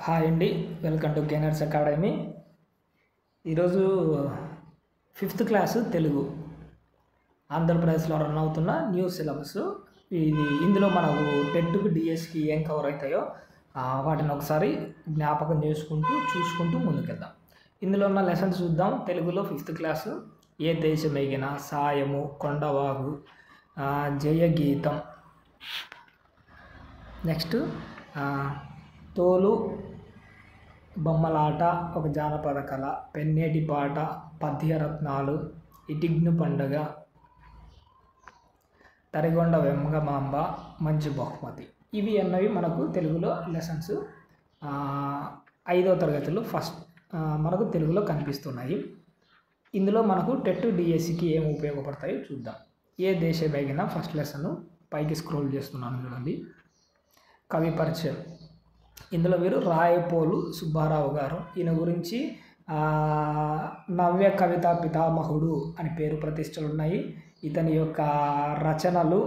Hi అండి, welcome to gainers academy. ఈరోజు 5th class Telugu ఆంధ్రప్రదేశ్లో రన్ అవుతున్న న్యూ సిలబస్. ఇందులో మనకు టెట్కి డిఎస్కి ఏం కవర్ అవుతాయో వాటిని ఒకసారి జ్ఞాపకం చూసుకుంటూ ముందుకెళ్దాం. ఇందులో ఉన్న లెసన్స్ చూద్దాం. తెలుగులో 5th క్లాసు ఏ దేశమెగిన, సాయము, కొండవాగు, జయగీతం, నెక్స్ట్ తోలు బొమ్మలాట, ఒక జానపద కళ, పెన్నేటి పాట, పద్యరత్నాలు, ఇటిగ్ను పండుగ, తరిగొండ వెంగమాంబ, మంచి బహుమతి. ఇవి అన్నవి మనకు తెలుగులో లెసన్స్ 5వ తరగతిలో మనకు తెలుగులో కనిపిస్తున్నాయి. ఇందులో మనకు టెట్ డిఎస్సికి ఏం ఉపయోగపడతాయో చూద్దాం. ఏ దేశమెగిన ఫస్ట్ లెసన్ పైకి స్క్రోల్ చేస్తున్నాను చూడండి. కవి పరిచయం. ఇందులో వీరు రాయపోలు సుబ్బారావు గారు. ఈయన గురించి నవ్య కవితా పితామహుడు అని పేరు ప్రతిష్టలు ఉన్నాయి. ఇతని యొక్క రచనలు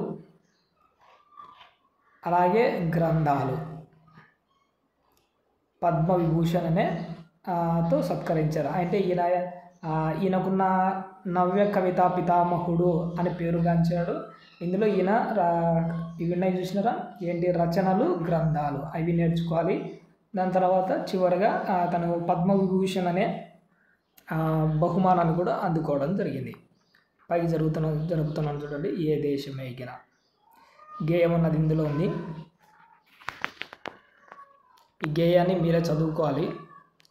అలాగే గ్రంథాలు పద్మవిభూషణ్ తో సత్కరించారు. అంటే ఈయనకున్న నవ్య కవితా పితామహుడు అని పేరుగాంచాడు. ఇందులో ఈయన ఇవి ఉన్నాయి చూసినారా, ఏంటి రచనలు, గ్రంథాలు, అవి నేర్చుకోవాలి. దాని తర్వాత చివరిగా తను పద్మవిభూషణ్ అనే బహుమానాన్ని కూడా అందుకోవడం జరిగింది. పైకి జరుపుతున్నాను చూడండి. ఏ దేశమెగిన గేయం అన్నది ఇందులో ఉంది. ఈ గేయాన్ని మీరే చదువుకోవాలి.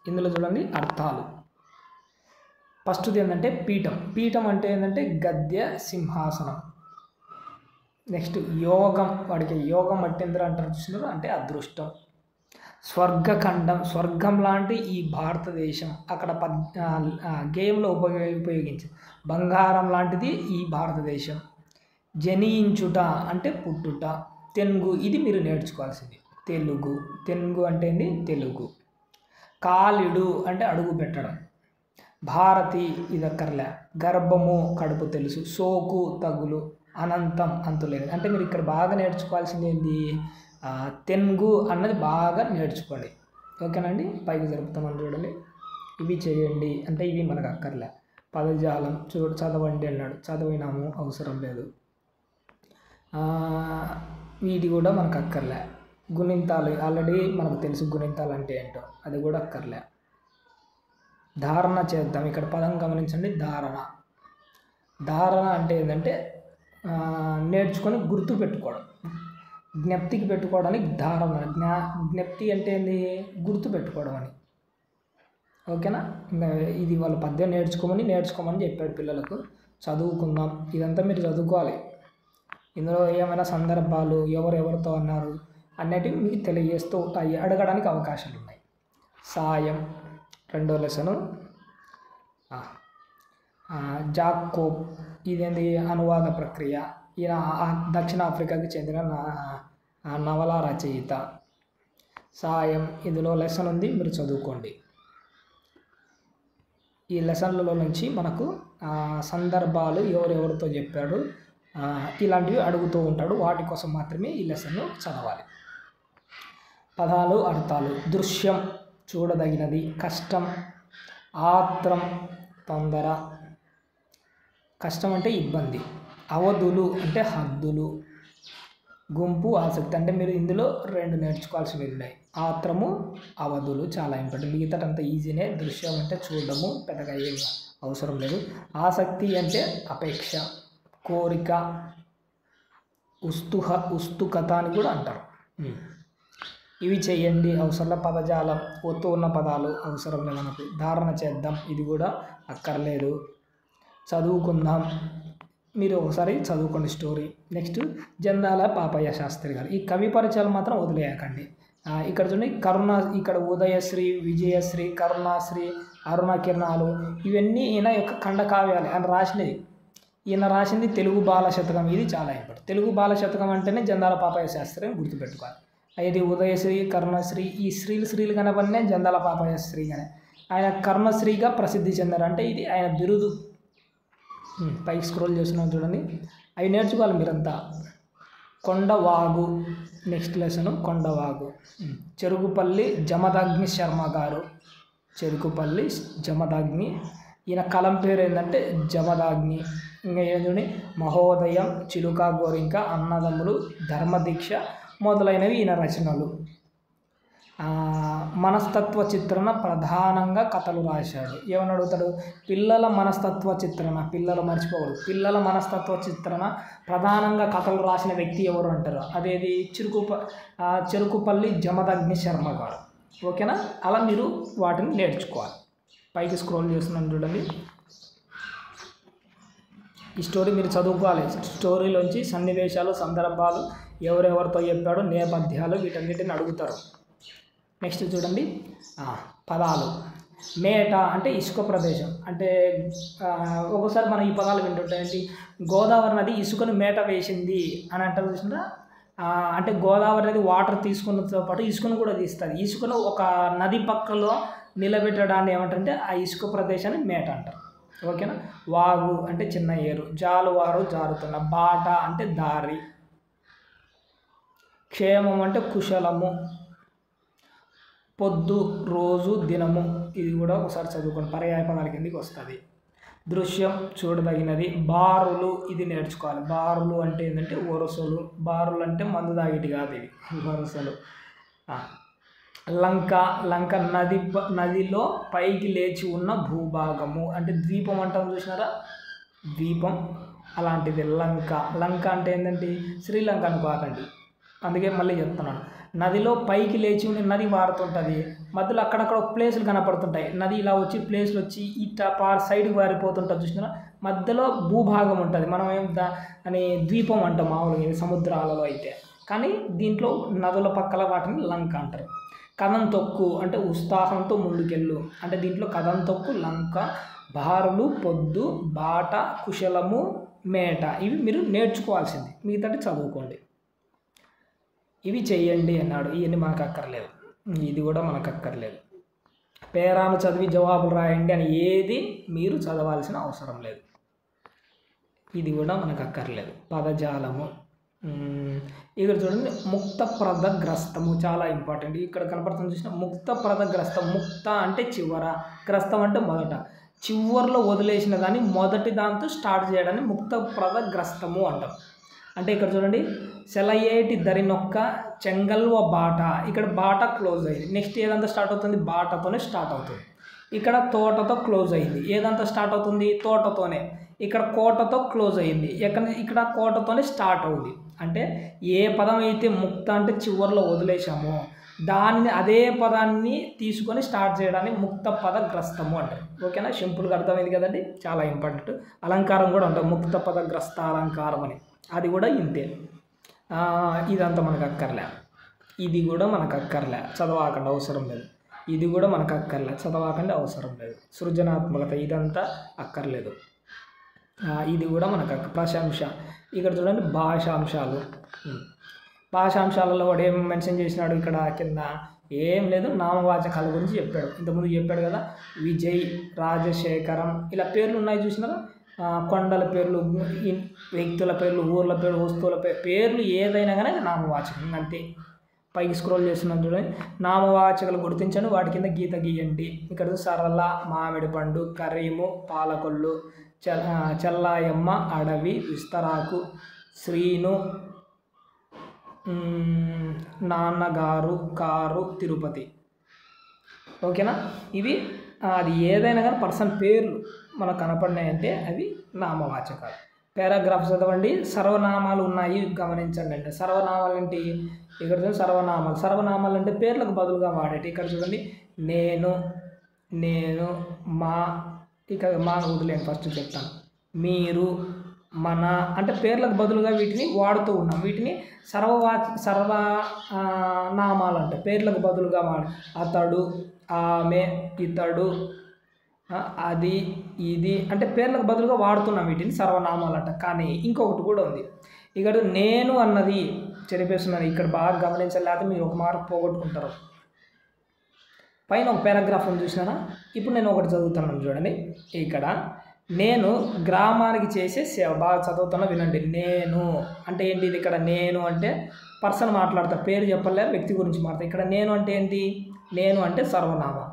ఇందులో చూడండి అర్థాలు. ఫస్ట్ది ఏంటంటే పీఠం. పీఠం అంటే ఏంటంటే గద్య సింహాసనం. నెక్స్ట్ యోగం. వాడికి యోగం అట్టేంద్ర అంటారు చూసినారు, అంటే అదృష్టం. స్వర్గఖండం, స్వర్గం లాంటి ఈ భారతదేశం. అక్కడ గేయంలో ఉపయోగించింది. బంగారం లాంటిది ఈ భారతదేశం. జనించుట అంటే పుట్టుట. తెనుగు, ఇది మీరు నేర్చుకోవాల్సింది. తెలుగు అంటే ఏంది? తెలుగు. కాలిడు అంటే అడుగు పెట్టడం. భారతి, ఇది అక్కర్లే. గర్భము, కడుపు తెలుసు. సోకు, తగులు. అనంతం, అంతులేదు. అంటే మీరు ఇక్కడ బాగా నేర్చుకోవాల్సింది ఏంటి? తెనుగు అన్నది బాగా నేర్చుకోండి. ఓకేనండి. పైకి జరుపుతామని చూడండి. ఇవి చేయండి అంటే ఇవి మనకు అక్కర్లే. పదజాలం చదవండి అన్నాడు, చదివినాము, అవసరం లేదు. వీటి కూడా మనకు అక్కర్లే. గుణింతాలు ఆల్రెడీ మనకు తెలుసు, గుణింతాలు అంటే ఏంటో, అది కూడా అక్కర్లే. ధారణ చేద్దాం. ఇక్కడ పదం గమనించండి, ధారణ. ధారణ అంటే ఏంటంటే నేర్చుకొని గుర్తు పెట్టుకోవడం. జ్ఞప్తికి పెట్టుకోవడానికి ధారణ. జ్ఞప్తి అంటే ఏంది? గుర్తు పెట్టుకోవడం అని. ఓకేనా. ఇది వాళ్ళు పద్యం నేర్చుకోమని చెప్పాడు పిల్లలకు. చదువుకుందాం. ఇదంతా మీరు చదువుకోవాలి. ఇందులో ఏమైనా సందర్భాలు, ఎవరెవరితో అన్నారు అన్నిటివి మీకు తెలియజేస్తూ ఉంటాయి. అడగడానికి అవకాశాలు ఉన్నాయి. సాయం, 2వ లెసను. జాకోబ్, ఇదేంటి? అనువాద ప్రక్రియ. ఈయన దక్షిణాఫ్రికాకి చెందిన నవల రచయిత. సాయం, ఇందులో లెసన్ ఉంది, మీరు చదువుకోండి. ఈ లెసన్లలో నుంచి మనకు సందర్భాలు, ఎవరెవరితో చెప్పాడు, ఇలాంటివి అడుగుతూ ఉంటాడు. వాటి కోసం మాత్రమే ఈ లెసన్ను చదవాలి. పదాలు, అర్థాలు. దృశ్యం, చూడదగినది. కష్టం, ఆత్రం, తొందర. కష్టం అంటే ఇబ్బంది. అవధులు అంటే హద్దులు. గుంపు, ఆసక్తి. అంటే మీరు ఇందులో 2 నేర్చుకోవాల్సినవి ఉన్నాయి. ఆత్రము, అవధులు చాలా ఇంపార్టెంట్. మిగతాదంతా ఈజీనే. దృశ్యం అంటే చూడడము, పెద్దగా ఏం అవసరం లేదు. ఆసక్తి అంటే అపేక్ష, కోరిక, ఉత్సుకత అని కూడా అంటారు. ఇవి చేయండి, అవసరంలో. పదజాలం, ఒత్తు ఉన్న పదాలు అవసరం లేదు మనకు. ధారణ చేద్దాం, ఇది కూడా అక్కర్లేదు. చదువుకుందాం, మీరు ఒకసారి చదువుకోండి స్టోరీ. నెక్స్ట్ జంధ్యాల పాపయ్య శాస్త్రి గారు. ఈ కవి పరిచయాలు మాత్రం వదిలేయకండి. ఇక్కడ చూడండి, ఇక్కడ ఉదయశ్రీ, విజయశ్రీ, కరుణాశ్రీ, అరుణ కిరణాలు, ఇవన్నీ ఈయన యొక్క ఖండకావ్యాలు. ఆయన రాసినది. ఈయన రాసింది తెలుగు బాల శతకం. ఇది చాలా ఇంపార్టెంట్. తెలుగు బాల శతకం అంటేనే జంధ్యాల పాపయ్య శాస్త్రి అని గుర్తుపెట్టుకోవాలి. ఇది ఉదయశ్రీ, కరుణశ్రీ, ఈ శ్రీలు కనబడినే జంధ్యాల పాపయ్య శ్రీగానే. ఆయన కరుణశ్రీగా ప్రసిద్ధి చెందారు. అంటే ఇది ఆయన బిరుదు. పైకి స్క్రోల్ చేస్తున్నాం చూడండి. అవి నేర్చుకోవాలి మీరంతా. కొండవాగు, నెక్స్ట్ లెసన్ కొండవాగు. చెరుకుపల్లి జమదగ్ని శర్మ గారు, చెరుకుపల్లి జమదగ్ని, ఈయన కలం పేరు ఏంటంటే జమదగ్ని. ఇంకా ఏంటంటే మహోదయం, చిలుక గోరింక, అన్నదమ్ములు, ధర్మదీక్ష మొదలైనవి ఈయన రచనలు. మనస్తత్వ చిత్రణ ప్రధానంగా కథలు రాశాడు. ఏమని అడుగుతాడు? పిల్లల మనస్తత్వ చిత్రణ, పిల్లలు మర్చిపోకూడదు, పిల్లల మనస్తత్వ చిత్రణ ప్రధానంగా కథలు రాసిన వ్యక్తి ఎవరు అంటారు? అదేది చెరుకుపల్లి జమదగ్ని శర్మ గారు. ఓకేనా? అలా మీరు వాటిని నేర్చుకోవాలి. పైకి స్క్రోల్ చేస్తున్నాను చూడండి. ఈ స్టోరీ మీరు చదువుకోవాలి. స్టోరీలోంచి సన్నివేశాలు, సందర్భాలు, ఎవరెవరితో చెప్పాడో, నేపథ్యాలు, వీటన్నిటిని అడుగుతారు. నెక్స్ట్ చూడండి, పదాలు. మేట అంటే ఇసుక ప్రదేశం. అంటే ఒక్కోసారి మనం ఈ పదాలు వింటుంటాయండి. గోదావరి నది ఇసుకను మేట వేసింది అని అంటారు చూసిందా? అంటే గోదావరి నది వాటర్ తీసుకున్నతో పాటు ఇసుకను కూడా తీస్తుంది. ఇసుకను ఒక నది పక్కలో నిలబెట్టడాన్ని ఏమంటారంటే ఆ ఇసుక ప్రదేశాన్ని మేట అంటారు. ఓకేనా? వాగు అంటే చిన్న ఏరు, జాలువారు జారుతున్న, బాట అంటే దారి, క్షేమం అంటే కుశలము, పొద్దు, రోజు, దినము, ఇది కూడా ఒకసారి చదువుకోండి, పర్యాయ పదాల కిందకి వస్తుంది. దృశ్యం చూడదగినది, బారులు, ఇది నేర్చుకోవాలి. బారులు అంటే ఏంటంటే వరుసలు, బారులు అంటే మందు తాగిటి కాదు, ఇవి వరుసలు. లంక, లంక నదిలో పైకి లేచి ఉన్న భూభాగము, అంటే ద్వీపం అంటాం చూసినారా, ద్వీపం అలాంటిది లంక. లంక అంటే ఏంటంటే శ్రీలంక అనుకోకండి, అందుకే మళ్ళీ చెప్తున్నాను. నదిలో పైకి లేచి ఉండి నది వారుతుంటుంది, మధ్యలో అక్కడక్కడ ప్లేసులు కనపడుతుంటాయి. నది ఇలా వచ్చి ప్లేసులు వచ్చి ఇట్లా సైడ్కి వారిపోతుంటుంది చూసినా, మధ్యలో భూభాగం ఉంటుంది. మనం అని ద్వీపం అంటాం మామూలుగా సముద్రాలలో అయితే, కానీ దీంట్లో నదుల పక్కల వాటిని లంక అంటారు. కథం తొక్కు అంటే ఉత్సాహంతో ముందుకెళ్ళు, అంటే దీంట్లో కథం తొక్కు, లంక, బారులు, పొద్దు, బాట, కుశలము, మేట, ఇవి మీరు నేర్చుకోవాల్సింది. మిగతాటి చదువుకోండి. ఇవి చెయ్యండి అన్నాడు. ఇవన్నీ మనకు అక్కర్లేదు, ఇది కూడా మనకు అక్కర్లేదు. పేరాను చదివి జవాబులు రాయండి అని ఏది మీరు చదవాల్సిన అవసరం లేదు, ఇది కూడా మనకు అక్కర్లేదు. పదజాలము, ఇక్కడ చూడండి, ముక్త ప్రదగ్రస్తము చాలా ఇంపార్టెంట్. ఇక్కడ కనపడుతుంది చూసిన ముక్త ప్రదగ్రస్తం. ముక్త అంటే చివర, గ్రస్తం అంటే మొదట. చివరిలో వదిలేసిన దాన్ని మొదటి దాంతో స్టార్ట్ చేయడాన్ని ముక్త ప్రదగ్రస్తము అంటాం. అంటే ఇక్కడ చూడండి, సెలయేటి దరినొక్క చెంగల్వ బాట, ఇక్కడ బాట క్లోజ్ అయింది. నెక్స్ట్ ఏదంతా స్టార్ట్ అవుతుంది? బాటతోనే స్టార్ట్ అవుతుంది. ఇక్కడ తోటతో క్లోజ్ అయింది. ఏదంతా స్టార్ట్ అవుతుంది? తోటతోనే. ఇక్కడ కోటతో క్లోజ్ అయింది. ఇక్కడ కోటతోనే స్టార్ట్ అవుతుంది. అంటే ఏ పదం అయితే ముక్త అంటే చివరిలో వదిలేసామో దానిని అదే పదాన్ని తీసుకొని స్టార్ట్ చేయడాన్ని ముక్త పదగ్రస్తము అంటారు. ఓకేనా? సింపుల్గా అర్థమైంది కదండి, చాలా ఇంపార్టెంట్. అలంకారం కూడా ఉంటుంది, ముక్త పదగ్రస్త అలంకారం అని, అది కూడా ఇంతే. ఇదంతా మనకు అక్కర్లే, ఇది కూడా మనకు అక్కర్లే, చదవాకండి అవసరం లేదు. ఇది కూడా మనకు అక్కర్లే, చదవాకండి అవసరం లేదు. సృజనాత్మకత ఇదంతా అక్కర్లేదు, ఇది కూడా మనకు ప్రశంస. ఇక్కడ చూడండి భాషాంశాలు. భాషాంశాలలో వాడు ఏం మెన్షన్ చేసినాడు? ఇక్కడ కింద ఏం లేదు, నామవాచకాల గురించి చెప్పాడు. ఇంతకుముందు చెప్పాడు కదా, విజయ్, రాజశేఖరం, ఇలా పేర్లు ఉన్నాయి చూసినారా? కొండల పేర్లు, వ్యక్తుల పేర్లు, ఊర్ల పేర్లు, వస్తువుల పేర్లు ఏదైనా కానీ నామవాచకం అంతే. పైకి స్క్రోల్ చేస్తున్నాం చూడండి, నామవాచకాలు గుర్తించండి, వాటి కింద గీత గీయండి. ఇక్కడ సరళ, మామిడి పండు, కరీము, పాలకొల్లు, చెల్లాయమ్మ, అడవి, విస్తరాకు, శ్రీను, నాన్నగారు, కారు, తిరుపతి. ఓకేనా? ఇవి అది ఏదైనా కానీ పర్సన్ పేర్లు మనకు కనపడినాయంటే అవి నామవాచకాలు. పారాగ్రాఫ్ చదవండి. సర్వనామాలు ఉన్నాయి, గమనించండి. అంటే సర్వనామాలు ఏంటి? ఇక్కడ చూడండి, సర్వనామాలు. సర్వనామాలు అంటే పేర్లకు బదులుగా వాడేటి. ఇక్కడ చూడండి, నేను, నేను, మా, ఇక మా వదిలేండి, ఫస్ట్ చెప్తాను. మీరు, మన అంటే పేర్లకు బదులుగా వీటిని వాడుతూ ఉన్నాం. వీటిని సర్వనామాలు అంటే పేర్లకు బదులుగా వాడు. అతడు, ఆమె, ఇతడు, అది, ఇది అంటే పేర్లకు బదులుగా వాడుతున్నాం వీటిని సర్వనామాలు అంట. కానీ ఇంకొకటి కూడా ఉంది. ఇక్కడ నేను అన్నది చెరిపేస్తున్నాను, ఇక్కడ బాగా గమనించాలి, లేకపోతే మీరు ఒక మార్క్ పోగొట్టుకుంటారు. పైన ఒక పారాగ్రాఫ్ ఉంది చూసినారా? ఇప్పుడు నేను ఒకటి చదువుతున్నాను చూడండి. ఇక్కడ నేను గ్రామానికి చేసే సేవ, బాగా చదువుతున్నా వినండి. నేను అంటే ఏంటి? ఇది ఇక్కడ నేను అంటే పర్సన్ మాట్లాడతా, పేరు చెప్పలే, వ్యక్తి గురించి మాట్లాడతా. ఇక్కడ నేను అంటే ఏంటి? నేను అంటే సర్వనామం.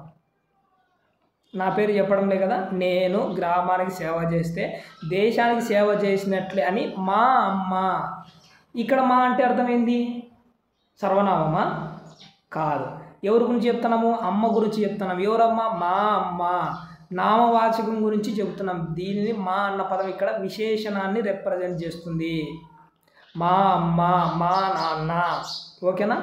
నా పేరు చెప్పడంలే కదా. నేను గ్రామానికి సేవ చేస్తే దేశానికి సేవ చేసినట్లే అని మా అమ్మ. ఇక్కడ మా అంటే అర్థం ఏంది? సర్వనామమా? కాదు. ఎవరి గురించి చెప్తున్నాము? అమ్మ గురించి చెప్తున్నాం. ఎవరమ్మ? మా అమ్మ. నామవాచకం గురించి చెబుతున్నాం. దీనిని మా అన్న పదం ఇక్కడ విశేషణాన్ని రిప్రజెంట్ చేస్తుంది. మా అమ్మ, మా నాన్న. ఓకేనా?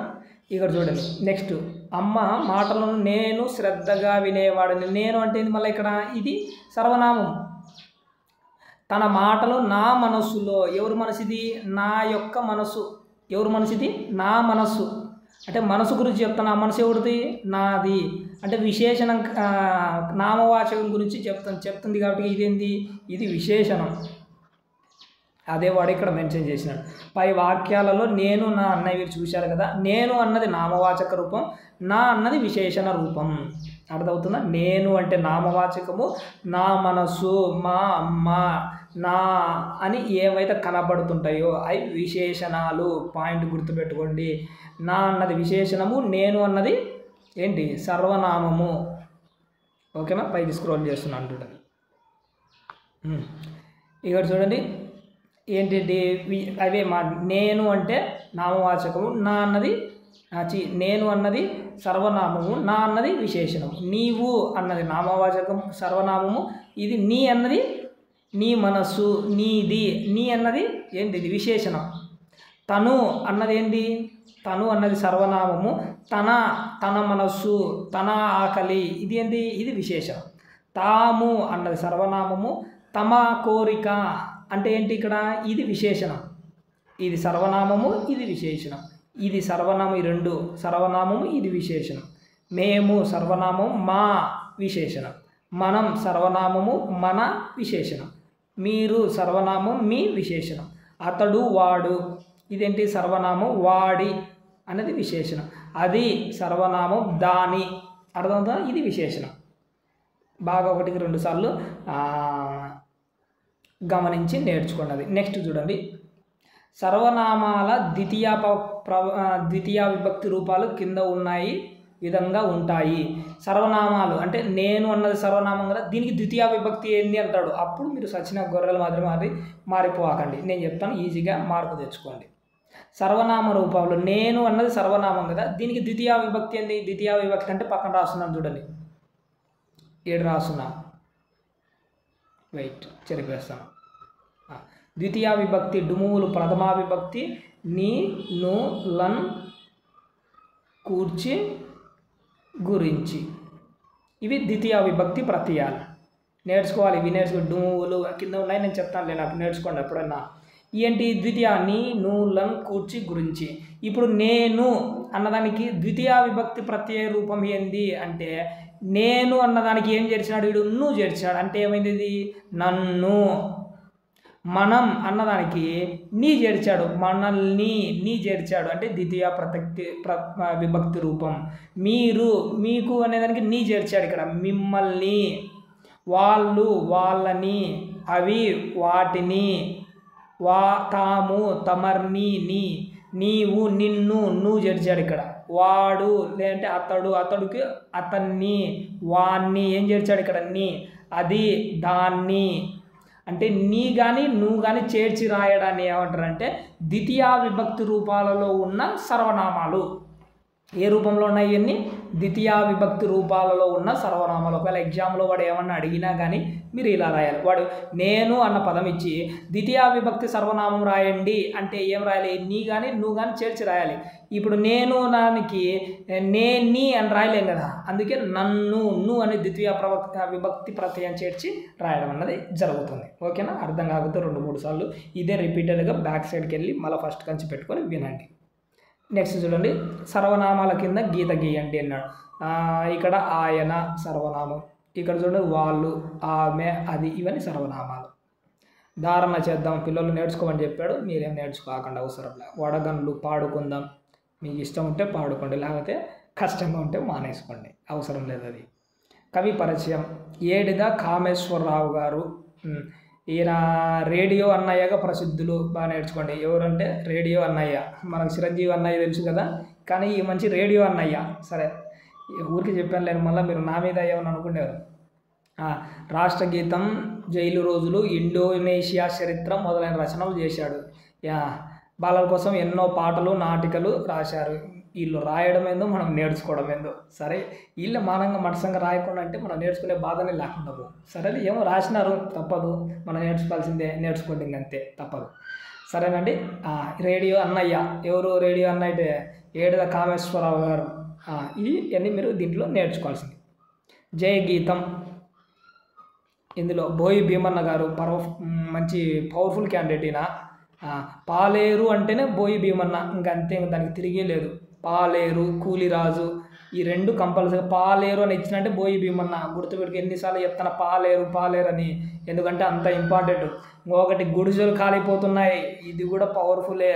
ఇక్కడ చూడండి. నెక్స్ట్, అమ్మ మాటలను నేను శ్రద్ధగా వినేవాడిని. నేను అంటే మళ్ళీ ఇక్కడ ఇది సర్వనామం. తన మాటలు నా మనస్సులో. ఎవరి మనసు ఇది? నా యొక్క మనసు. ఎవరి మనసు ఇది? నా మనస్సు. అంటే మనసు గురించి చెప్తాను. ఆ మనసు ఎవరిది? నాది. అంటే విశేషణం, నామవాచకం గురించి చెప్తుంది కాబట్టి ఇదేంది? ఇది విశేషణం. అదే వాడు ఇక్కడ మెన్షన్ చేసినాడు. పై వాక్యాలలో నేను, నా అన్నయ్య మీరు చూశారు కదా. నేను అన్నది నామవాచక రూపం, నా అన్నది విశేషణ రూపం. అర్థమవుతుందా? నేను అంటే నామవాచకము, నా మనసు, మా అమ్మ, నా అని ఏవైతే కనబడుతుంటాయో అవి విశేషణాలు. పాయింట్ గుర్తుపెట్టుకోండి. నా అన్నది విశేషణము, నేను అన్నది ఏంటి? సర్వనామము. ఓకేనా? పైకి స్క్రోల్ చేస్తున్నాను చూడండి. ఇక్కడ చూడండి ఏంటి? అవే మా నేను అంటే నామవాచకము, నా అన్నది నేను అన్నది సర్వనామము, నా అన్నది విశేషణము. నీవు అన్నది నామవాచకం, సర్వనామము. ఇది నీ అన్నది నీ మనస్సు, నీది. నీ అన్నది ఏంటిది? విశేషణం. తను అన్నది ఏంటి? తను అన్నది సర్వనామము. తన మనస్సు, తన ఆకలి, ఇది ఏంటి? ఇది విశేషణం. తాము అన్నది సర్వనామము. తమ కోరిక అంటే ఏంటి? ఇక్కడ ఇది విశేషణం. ఇది సర్వనామము, ఇది విశేషణం. ఇది సర్వనామం, ఈ రెండు సర్వనామము, ఇది విశేషణం. మేము సర్వనామం, మా విశేషణం. మనం సర్వనామము, మన విశేషణం. మీరు సర్వనామం, మీ విశేషణం. అతడు, వాడు, ఇదేంటి? సర్వనామం. వాడి అనేది విశేషణం. అది సర్వనామం, దాని. అర్థమవుతుందా? ఇది విశేషణం. బాగా 1-2 సార్లు గమనించి నేర్చుకోండి. నెక్స్ట్ చూడండి. సర్వనామాల ద్వితీయ విభక్తి రూపాలు కింద ఉన్నాయి విధంగా ఉంటాయి. సర్వనామాలు అంటే నేను అన్నది సర్వనామం కదా, దీనికి ద్వితీయ విభక్తి ఏంది అంటాడు. అప్పుడు మీరు సచిన గొర్రెలు మాత్రమే మారిపోకండి. నేను చెప్తాను, ఈజీగా మార్పు తెచ్చుకోండి. సర్వనామ రూపంలో నేను అన్నది సర్వనామం కదా, దీనికి ద్వితీయ విభక్తి ఏంది? ద్వితీయ విభక్తి అంటే పక్కన రాస్తున్నాను చూడండి. 7 రాస్తున్నా. వెయిట్, చెరిపేస్తాను. ద్వితీయ విభక్తి డుమువులు ప్రథమా విభక్తి నీ, ను, లన్, కూర్చి, గురించి. ఇవి ద్వితీయ విభక్తి ప్రత్యయాలు. నేర్చుకోవాలి. ఇవి డుమువులు కింద ఉన్నాయి, నేను చెప్తాను. నాకు నేర్చుకోండి ఎప్పుడన్నా. ఏంటి? ద్వితీయ నీ, ను, లన్, కూర్చి, గురించి. ఇప్పుడు నేను అన్నదానికి ద్వితీయ విభక్తి ప్రత్యయ రూపం ఏంది అంటే, నేను అన్నదానికి ఏం చేర్చినాడు వీడు? ను చేర్చినాడు. అంటే ఏమైంది? ఇది నన్ను. మనం అన్నదానికి నీ చేర్చాడు, మనల్ని నీ చేర్చాడు. అంటే ద్వితీయ విభక్తి రూపం. మీరు, మీకు అనేదానికి నీ చేర్చాడు ఇక్కడ. మిమ్మల్ని, వాళ్ళు, వాళ్ళని, అవి, వాటిని, తాము, తమర్ని, నీవు, నిన్ను, నువ్వు చేర్చాడు ఇక్కడ. వాడు లేదంటే అతడు, అతడికి అతన్ని, వాణ్ణి ఏం చేర్చాడు ఇక్కడ? నీ. అది, దాన్ని. అంటే నీ కానీ నువ్వు కానీ చేర్చి రాయడాన్ని ఏమంటారు అంటే ద్వితీయ విభక్తి రూపాలలో ఉన్న సర్వనామాలు. ఏ రూపంలో ఉన్నాయి ఇవన్నీ? ద్వితీయ విభక్తి రూపాలలో ఉన్న సర్వనామాలు. ఒకవేళ ఎగ్జామ్లో వాడు ఏమన్నా అడిగినా కానీ మీరు ఇలా రాయాలి. వాడు నేను అన్న పదం ఇచ్చి ద్వితీయ విభక్తి సర్వనామం రాయండి అంటే ఏం రాయాలి? నీ కానీ నువ్వు కానీ చేర్చి రాయాలి. ఇప్పుడు నేను దానికి నీ అని రాయలేం కదా, అందుకే నన్ను, ను అనే ద్వితీయ విభక్తి ప్రత్యయం చేర్చి రాయడం అన్నది జరుగుతుంది. ఓకేనా? అర్థం కాకపోతే 2-3 సార్లు ఇదే రిపీటెడ్గా బ్యాక్ సైడ్కి వెళ్ళి మళ్ళీ ఫస్ట్ కంచి పెట్టుకొని వినండి. నెక్స్ట్ చూడండి. సర్వనామాల కింద గీత గీయండి అన్నాడు. ఇక్కడ ఆయన సర్వనామం. ఇక్కడ చూడండి వాళ్ళు, ఆమె, అది, ఇవన్నీ సర్వనామాలు. ధారణ చేద్దాం, పిల్లలు నేర్చుకోమని చెప్పాడు, మీరేం నేర్చుకోకుండా అవసరం లేదు. వడగన్లు పాడుకుందాం, మీకు ఇష్టం ఉంటే పాడుకోండి, లేకపోతే కష్టంగా ఉంటే మానేసుకోండి, అవసరం లేదు అది. కవి పరిచయం. ఏడిద కామేశ్వరరావు గారు. ఈయన రేడియో అన్నయ్యగా ప్రసిద్ధులు, బాగా నేర్చుకోండి. ఎవరంటే రేడియో అన్నయ్య. మనకు చిరంజీవి అన్నయ్య తెలుసు కదా, కానీ ఈ మంచి రేడియో అన్నయ్య. సరే, ఊరికి చెప్పాను లేని మళ్ళీ మీరు నా మీద ఏమని అనుకునేవారు. రాష్ట్ర గీతం, జైలు రోజులు, ఇండోనేషియా చరిత్ర మొదలైన రచనలు చేశాడు. బాలల కోసం ఎన్నో పాటలు, నాటికలు రాశారు. వీళ్ళు రాయడం ఏందో, మనం నేర్చుకోవడం ఏందో. సరే, వీళ్ళు మానంగా మటసంగా రాయకుండా అంటే మనం నేర్చుకునే బాధనే లేకుండా పో. సరే, ఏమో రాసినారు, తప్పదు, మనం నేర్చుకోవాల్సిందే, నేర్చుకోండి ఇంకంతే, తప్పదు. సరేనండి. రేడియో అన్నయ్య ఎవరు? రేడియో అన్నయ్య అంటే ఏడుద కామేశ్వరరావు గారు. ఇవన్నీ మీరు దీంట్లో నేర్చుకోవాల్సింది. జయ గీతం, ఇందులో బోయి భీమన్న గారు మంచి పవర్ఫుల్ క్యాండిడేట్ ఈయన. పాలేరు అంటేనే బోయి భీమన్న, ఇంకంతే, దానికి తిరిగే లేదు. పాలేరు, కూలిరాజు, ఈ రెండు కంపల్సరీ. పాలేరు అని ఇచ్చినట్టే బోయి భీమన్న, గుర్తుపెట్టుకు. ఎన్నిసార్లు చెప్తాను పాలేరు పాలేరు అని, ఎందుకంటే అంత ఇంపార్టెంట్. ఇంకొకటి గుడిసెలు కాలిపోతున్నాయి, ఇది కూడా పవర్ఫుల్లే.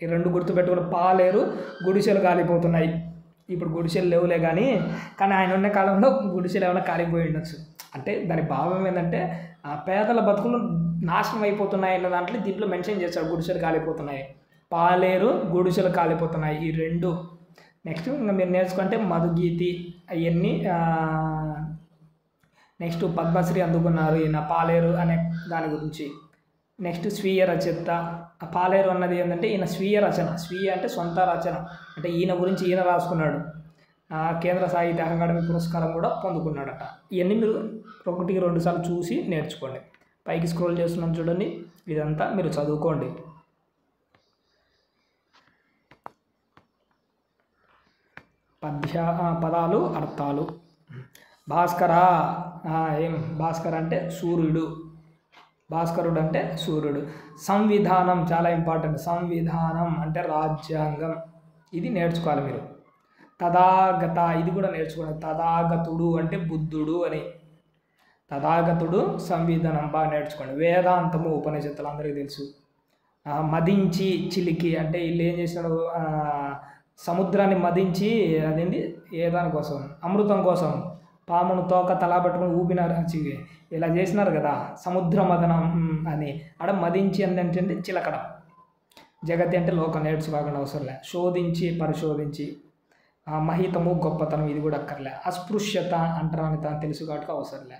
ఈ రెండు గుర్తుపెట్టుకుని, పాలేరు, గుడిసెలు కాలిపోతున్నాయి. ఇప్పుడు గుడిసెలు లేవులే కానీ ఆయన ఉన్న కాలంలో గుడిసెలు ఏమైనా కాలిపోయి ఉండొచ్చు. అంటే దాని భావం ఏంటంటే పేదల బతుకులు నాశనం అయిపోతున్నాయి అన్న దాంట్లో దీంట్లో మెన్షన్ చేస్తాడు. గుడిసెలు కాలిపోతున్నాయి, పాలేరు, గుడిసెలు కాలిపోతున్నాయి, ఈ రెండు. నెక్స్ట్ ఇంకా మీరు నేర్చుకుంటే మధుగీతి అవన్నీ. నెక్స్ట్ పద్మశ్రీ అందుకున్నారు ఈయన పాలేరు అనే దాని గురించి. నెక్స్ట్ స్వీయ రచయిత. పాలేరు అన్నది ఏంటంటే ఈయన స్వీయ రచన. స్వీయ అంటే సొంత రచన, అంటే ఈయన గురించి ఈయన రాసుకున్నాడు. కేంద్ర సాహిత్య అకాడమీ పురస్కారం కూడా పొందుకున్నాడట. ఇవన్నీ మీరు 1-2 సార్లు చూసి నేర్చుకోండి. పైకి స్క్రోల్ చేస్తున్నాను చూడండి, ఇదంతా మీరు చదువుకోండి. పదాలు, అర్థాలు. భాస్కర, భాస్కర అంటే సూర్యుడు, భాస్కరుడు అంటే సూర్యుడు. సంవిధానం చాలా ఇంపార్టెంట్. సంవిధానం అంటే రాజ్యాంగం, ఇది నేర్చుకోవాలి మీరు. తథాగత, ఇది కూడా నేర్చుకోవాలి. తథాగతుడు అంటే బుద్ధుడు అని. తథాగతుడు, సంవిధానం బాగా నేర్చుకోండి. వేదాంతము, ఉపనిషత్తులు అందరికీ తెలుసు. మదించి, చిలికి అంటే వీళ్ళు ఏం చేసినాడు, సముద్రాన్ని మదించి, అదేంటి ఏ దానికోసం, అమృతం కోసం పామును తోక తలా పట్టుకుని ఊపినారు, ఇలా చేసినారు కదా, సముద్ర మదనం అని. ఆడ మదించి అంటే చిలకడం. జగతి అంటే లోకం, నేర్చుకోకుండా అవసరంలే. శోధించి, పరిశోధించి. మహితము, గొప్పతనం, ఇది కూడా అక్కర్లే. అస్పృశ్యత, అంటరాని తను తెలుసు కాబట్టి అవసరంలే.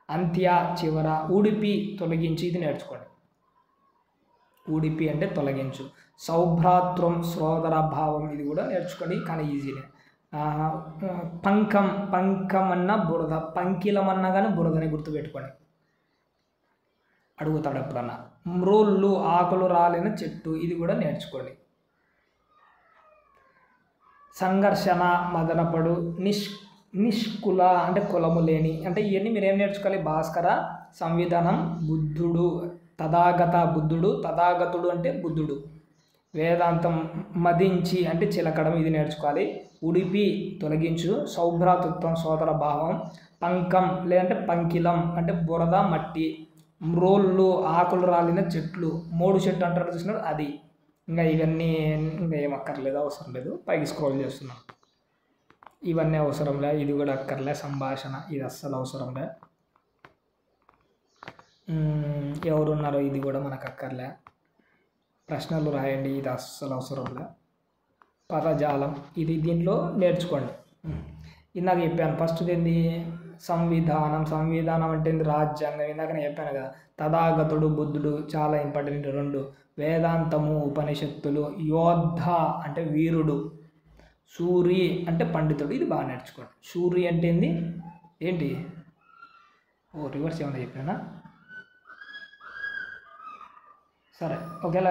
అంత్య, చివర. ఉడిపి, తొలగించి, ఇది నేర్చుకోండి. ఉడిపి అంటే తొలగించు. సౌభ్రాతృం, సోదర భావం, ఇది కూడా నేర్చుకోండి, కానీ ఈజీనే. పంకం, పంకం అన్న బురద, పంకిలం అన్నా కానీ బురదని గుర్తుపెట్టుకోండి, అడుగుతాడు ఎప్పుడన్నా. మ్రోళ్ళు, ఆకులు రాలిన చెట్టు, ఇది కూడా నేర్చుకోండి. సంఘర్షణ, మదనపడు. నిష్కుల అంటే కులము లేని, అంటే ఇవన్నీ మీరు ఏం నేర్చుకోవాలి. భాస్కర, సంవిధానం, బుద్ధుడు, తథాగత బుద్ధుడు, తథాగతుడు అంటే బుద్ధుడు. వేదాంతం, మదించి అంటే చిలకడం, ఇది నేర్చుకోవాలి. ఉడిపి, తొలగించు. సౌభ్రాతృత్వం, సోదర భావం. పంకం లేదంటే పంకిలం అంటే బురద, మట్టి. మ్రోళ్ళు, ఆకులు రాలిన చెట్లు, మోడు చెట్టు అంటారు చూసినారు, అది. ఇంకా ఇవన్నీ ఇంకా ఏం అక్కర్లేదు, అవసరం లేదు. పైకి స్క్రోల్ చేస్తున్నాం. ఇవన్నీ అవసరంలే, ఇది కూడా అక్కర్లే. సంభాషణ, ఇది అస్సలు అవసరంలే. ఎవరున్నారో ఇది కూడా మనకు అక్కర్లే. ప్రశ్నలు రాయండి, ఇది అస్సలు అవసరంలే. పదజాలం, ఇది దీంట్లో నేర్చుకోండి. ఇందాక చెప్పాను ఫస్ట్ ఏంది, సంవిధానం. సంవిధానం అంటే రాజ్యాంగం, ఇందాక నేను చెప్పాను కదా. తథాగతుడు, బుద్ధుడు, చాలా ఇంపార్టెంట్ రెండు. వేదాంతము, ఉపనిషత్తులు. యోద్ధ అంటే వీరుడు. సూరి అంటే పండితుడు, ఇది బాగా నేర్చుకోండి. సూరి అంటే ఏంటి, రివర్స్ ఏమన్నా చెప్పానా? సరే, ఒకవేళ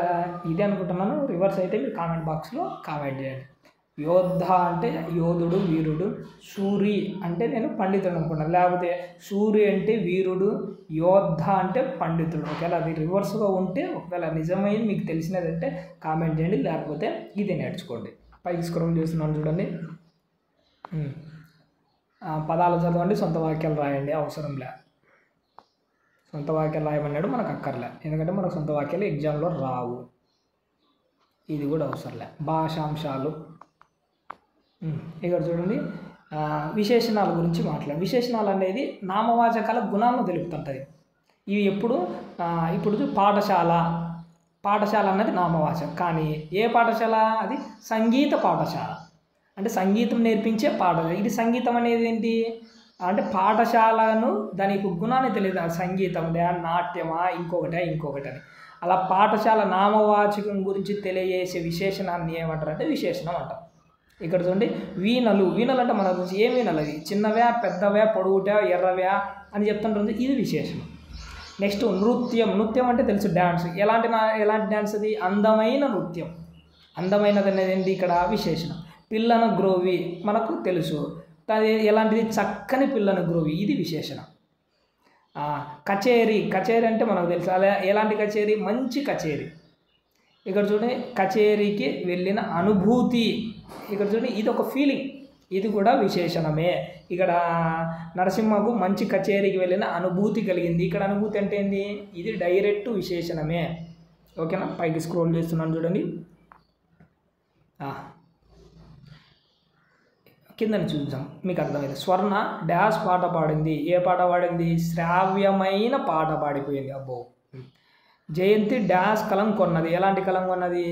ఇదే అనుకుంటున్నాను, రివర్స్ అయితే మీరు కామెంట్ బాక్స్లో కామెంట్ చేయండి. యోద్ధ అంటే యోధుడు, వీరుడు. సూరి అంటే నేను పండితుడు అనుకున్నాను, లేకపోతే సూరి అంటే వీరుడు, యోద్ధ అంటే పండితుడు. ఒకవేళ అది రివర్స్గా ఉంటే, ఒకవేళ నిజమైన మీకు తెలిసినదంటే కామెంట్ చేయండి, లేకపోతే ఇది నేర్చుకోండి. పైకి స్క్రోల్ చేస్తున్నాను చూడండి. పదాలు చదవండి, సొంత వాక్యాలు రాయండి, అవసరం లే. సొంత వాక్యాలు రాయమన్నాడు, మనకు అక్కర్లే, ఎందుకంటే మనకు సొంత వాక్యాలు ఎగ్జామ్లో రావు, ఇది కూడా అవసరంలే. భాషాంశాలు, ఇక్కడ చూడండి. విశేషణాల గురించి మాట్లాడు. విశేషణాలు అనేది నామవాచకాల గుణాలను తెలుపుతుంటుంది. ఇవి ఎప్పుడు ఇప్పుడు పాఠశాల పాఠశాల అన్నది నామవాచకం, కానీ ఏ పాఠశాల? అది సంగీత పాఠశాల, అంటే సంగీతం నేర్పించే పాఠశాల. ఇది సంగీతం అనేది ఏంటి అంటే పాఠశాలను దానికి గుణాన్ని తెలియదు, సంగీతం నాట్యమా ఇంకొకటి అని. అలా పాఠశాల నామవాచకం గురించి తెలియజేసే విశేషణాన్ని ఏమంటారు అంటే విశేషణం అంటాం. ఇక్కడ చూడండి వీణలు అంటే మన గురించి ఏం వీణలు? అది చిన్నవా పెద్దవా పొడుగుటా ఎర్రవా అని చెప్తుంటుంది, ఇది విశేషణం. నెక్స్ట్ నృత్యం అంటే తెలుసు, డ్యాన్స్. ఎలాంటి డ్యాన్స్ అది? అందమైన నృత్యం. అందమైనది అనేది ఏంటి ఇక్కడ? విశేషణం. పిల్లను గ్రోవి మనకు తెలుసు, అది ఎలాంటిది? చక్కని పిల్లను గ్రోవి, ఇది విశేషణం. కచేరీ అంటే మనకు తెలుసు, అలా ఎలాంటి కచేరీ? మంచి కచేరీ. ఇక్కడ చూడండి కచేరీకి వెళ్ళిన అనుభూతి, ఇక్కడ చూడండి ఇది ఒక ఫీలింగ్, ఇది కూడా విశేషణమే. ఇక్కడ నరసింహకు మంచి కచేరీకి వెళ్ళిన అనుభూతి కలిగింది, ఇక్కడ అనుభూతి అంటే ఏంది? ఇది డైరెక్ట్ విశేషణమే. ఓకేనా? పైకి స్క్రోల్ చేస్తున్నాను చూడండి, కిందని చూద్దాం మీకు అర్థమైంది. స్వర్ణ డాష్ పాట పాడింది. ఏ పాట పాడింది? శ్రావ్యమైన పాట పాడిపోయింది. అబ్బో. జయంతి డాష్ కలం కొన్నది. ఎలాంటి కలం కొన్నది?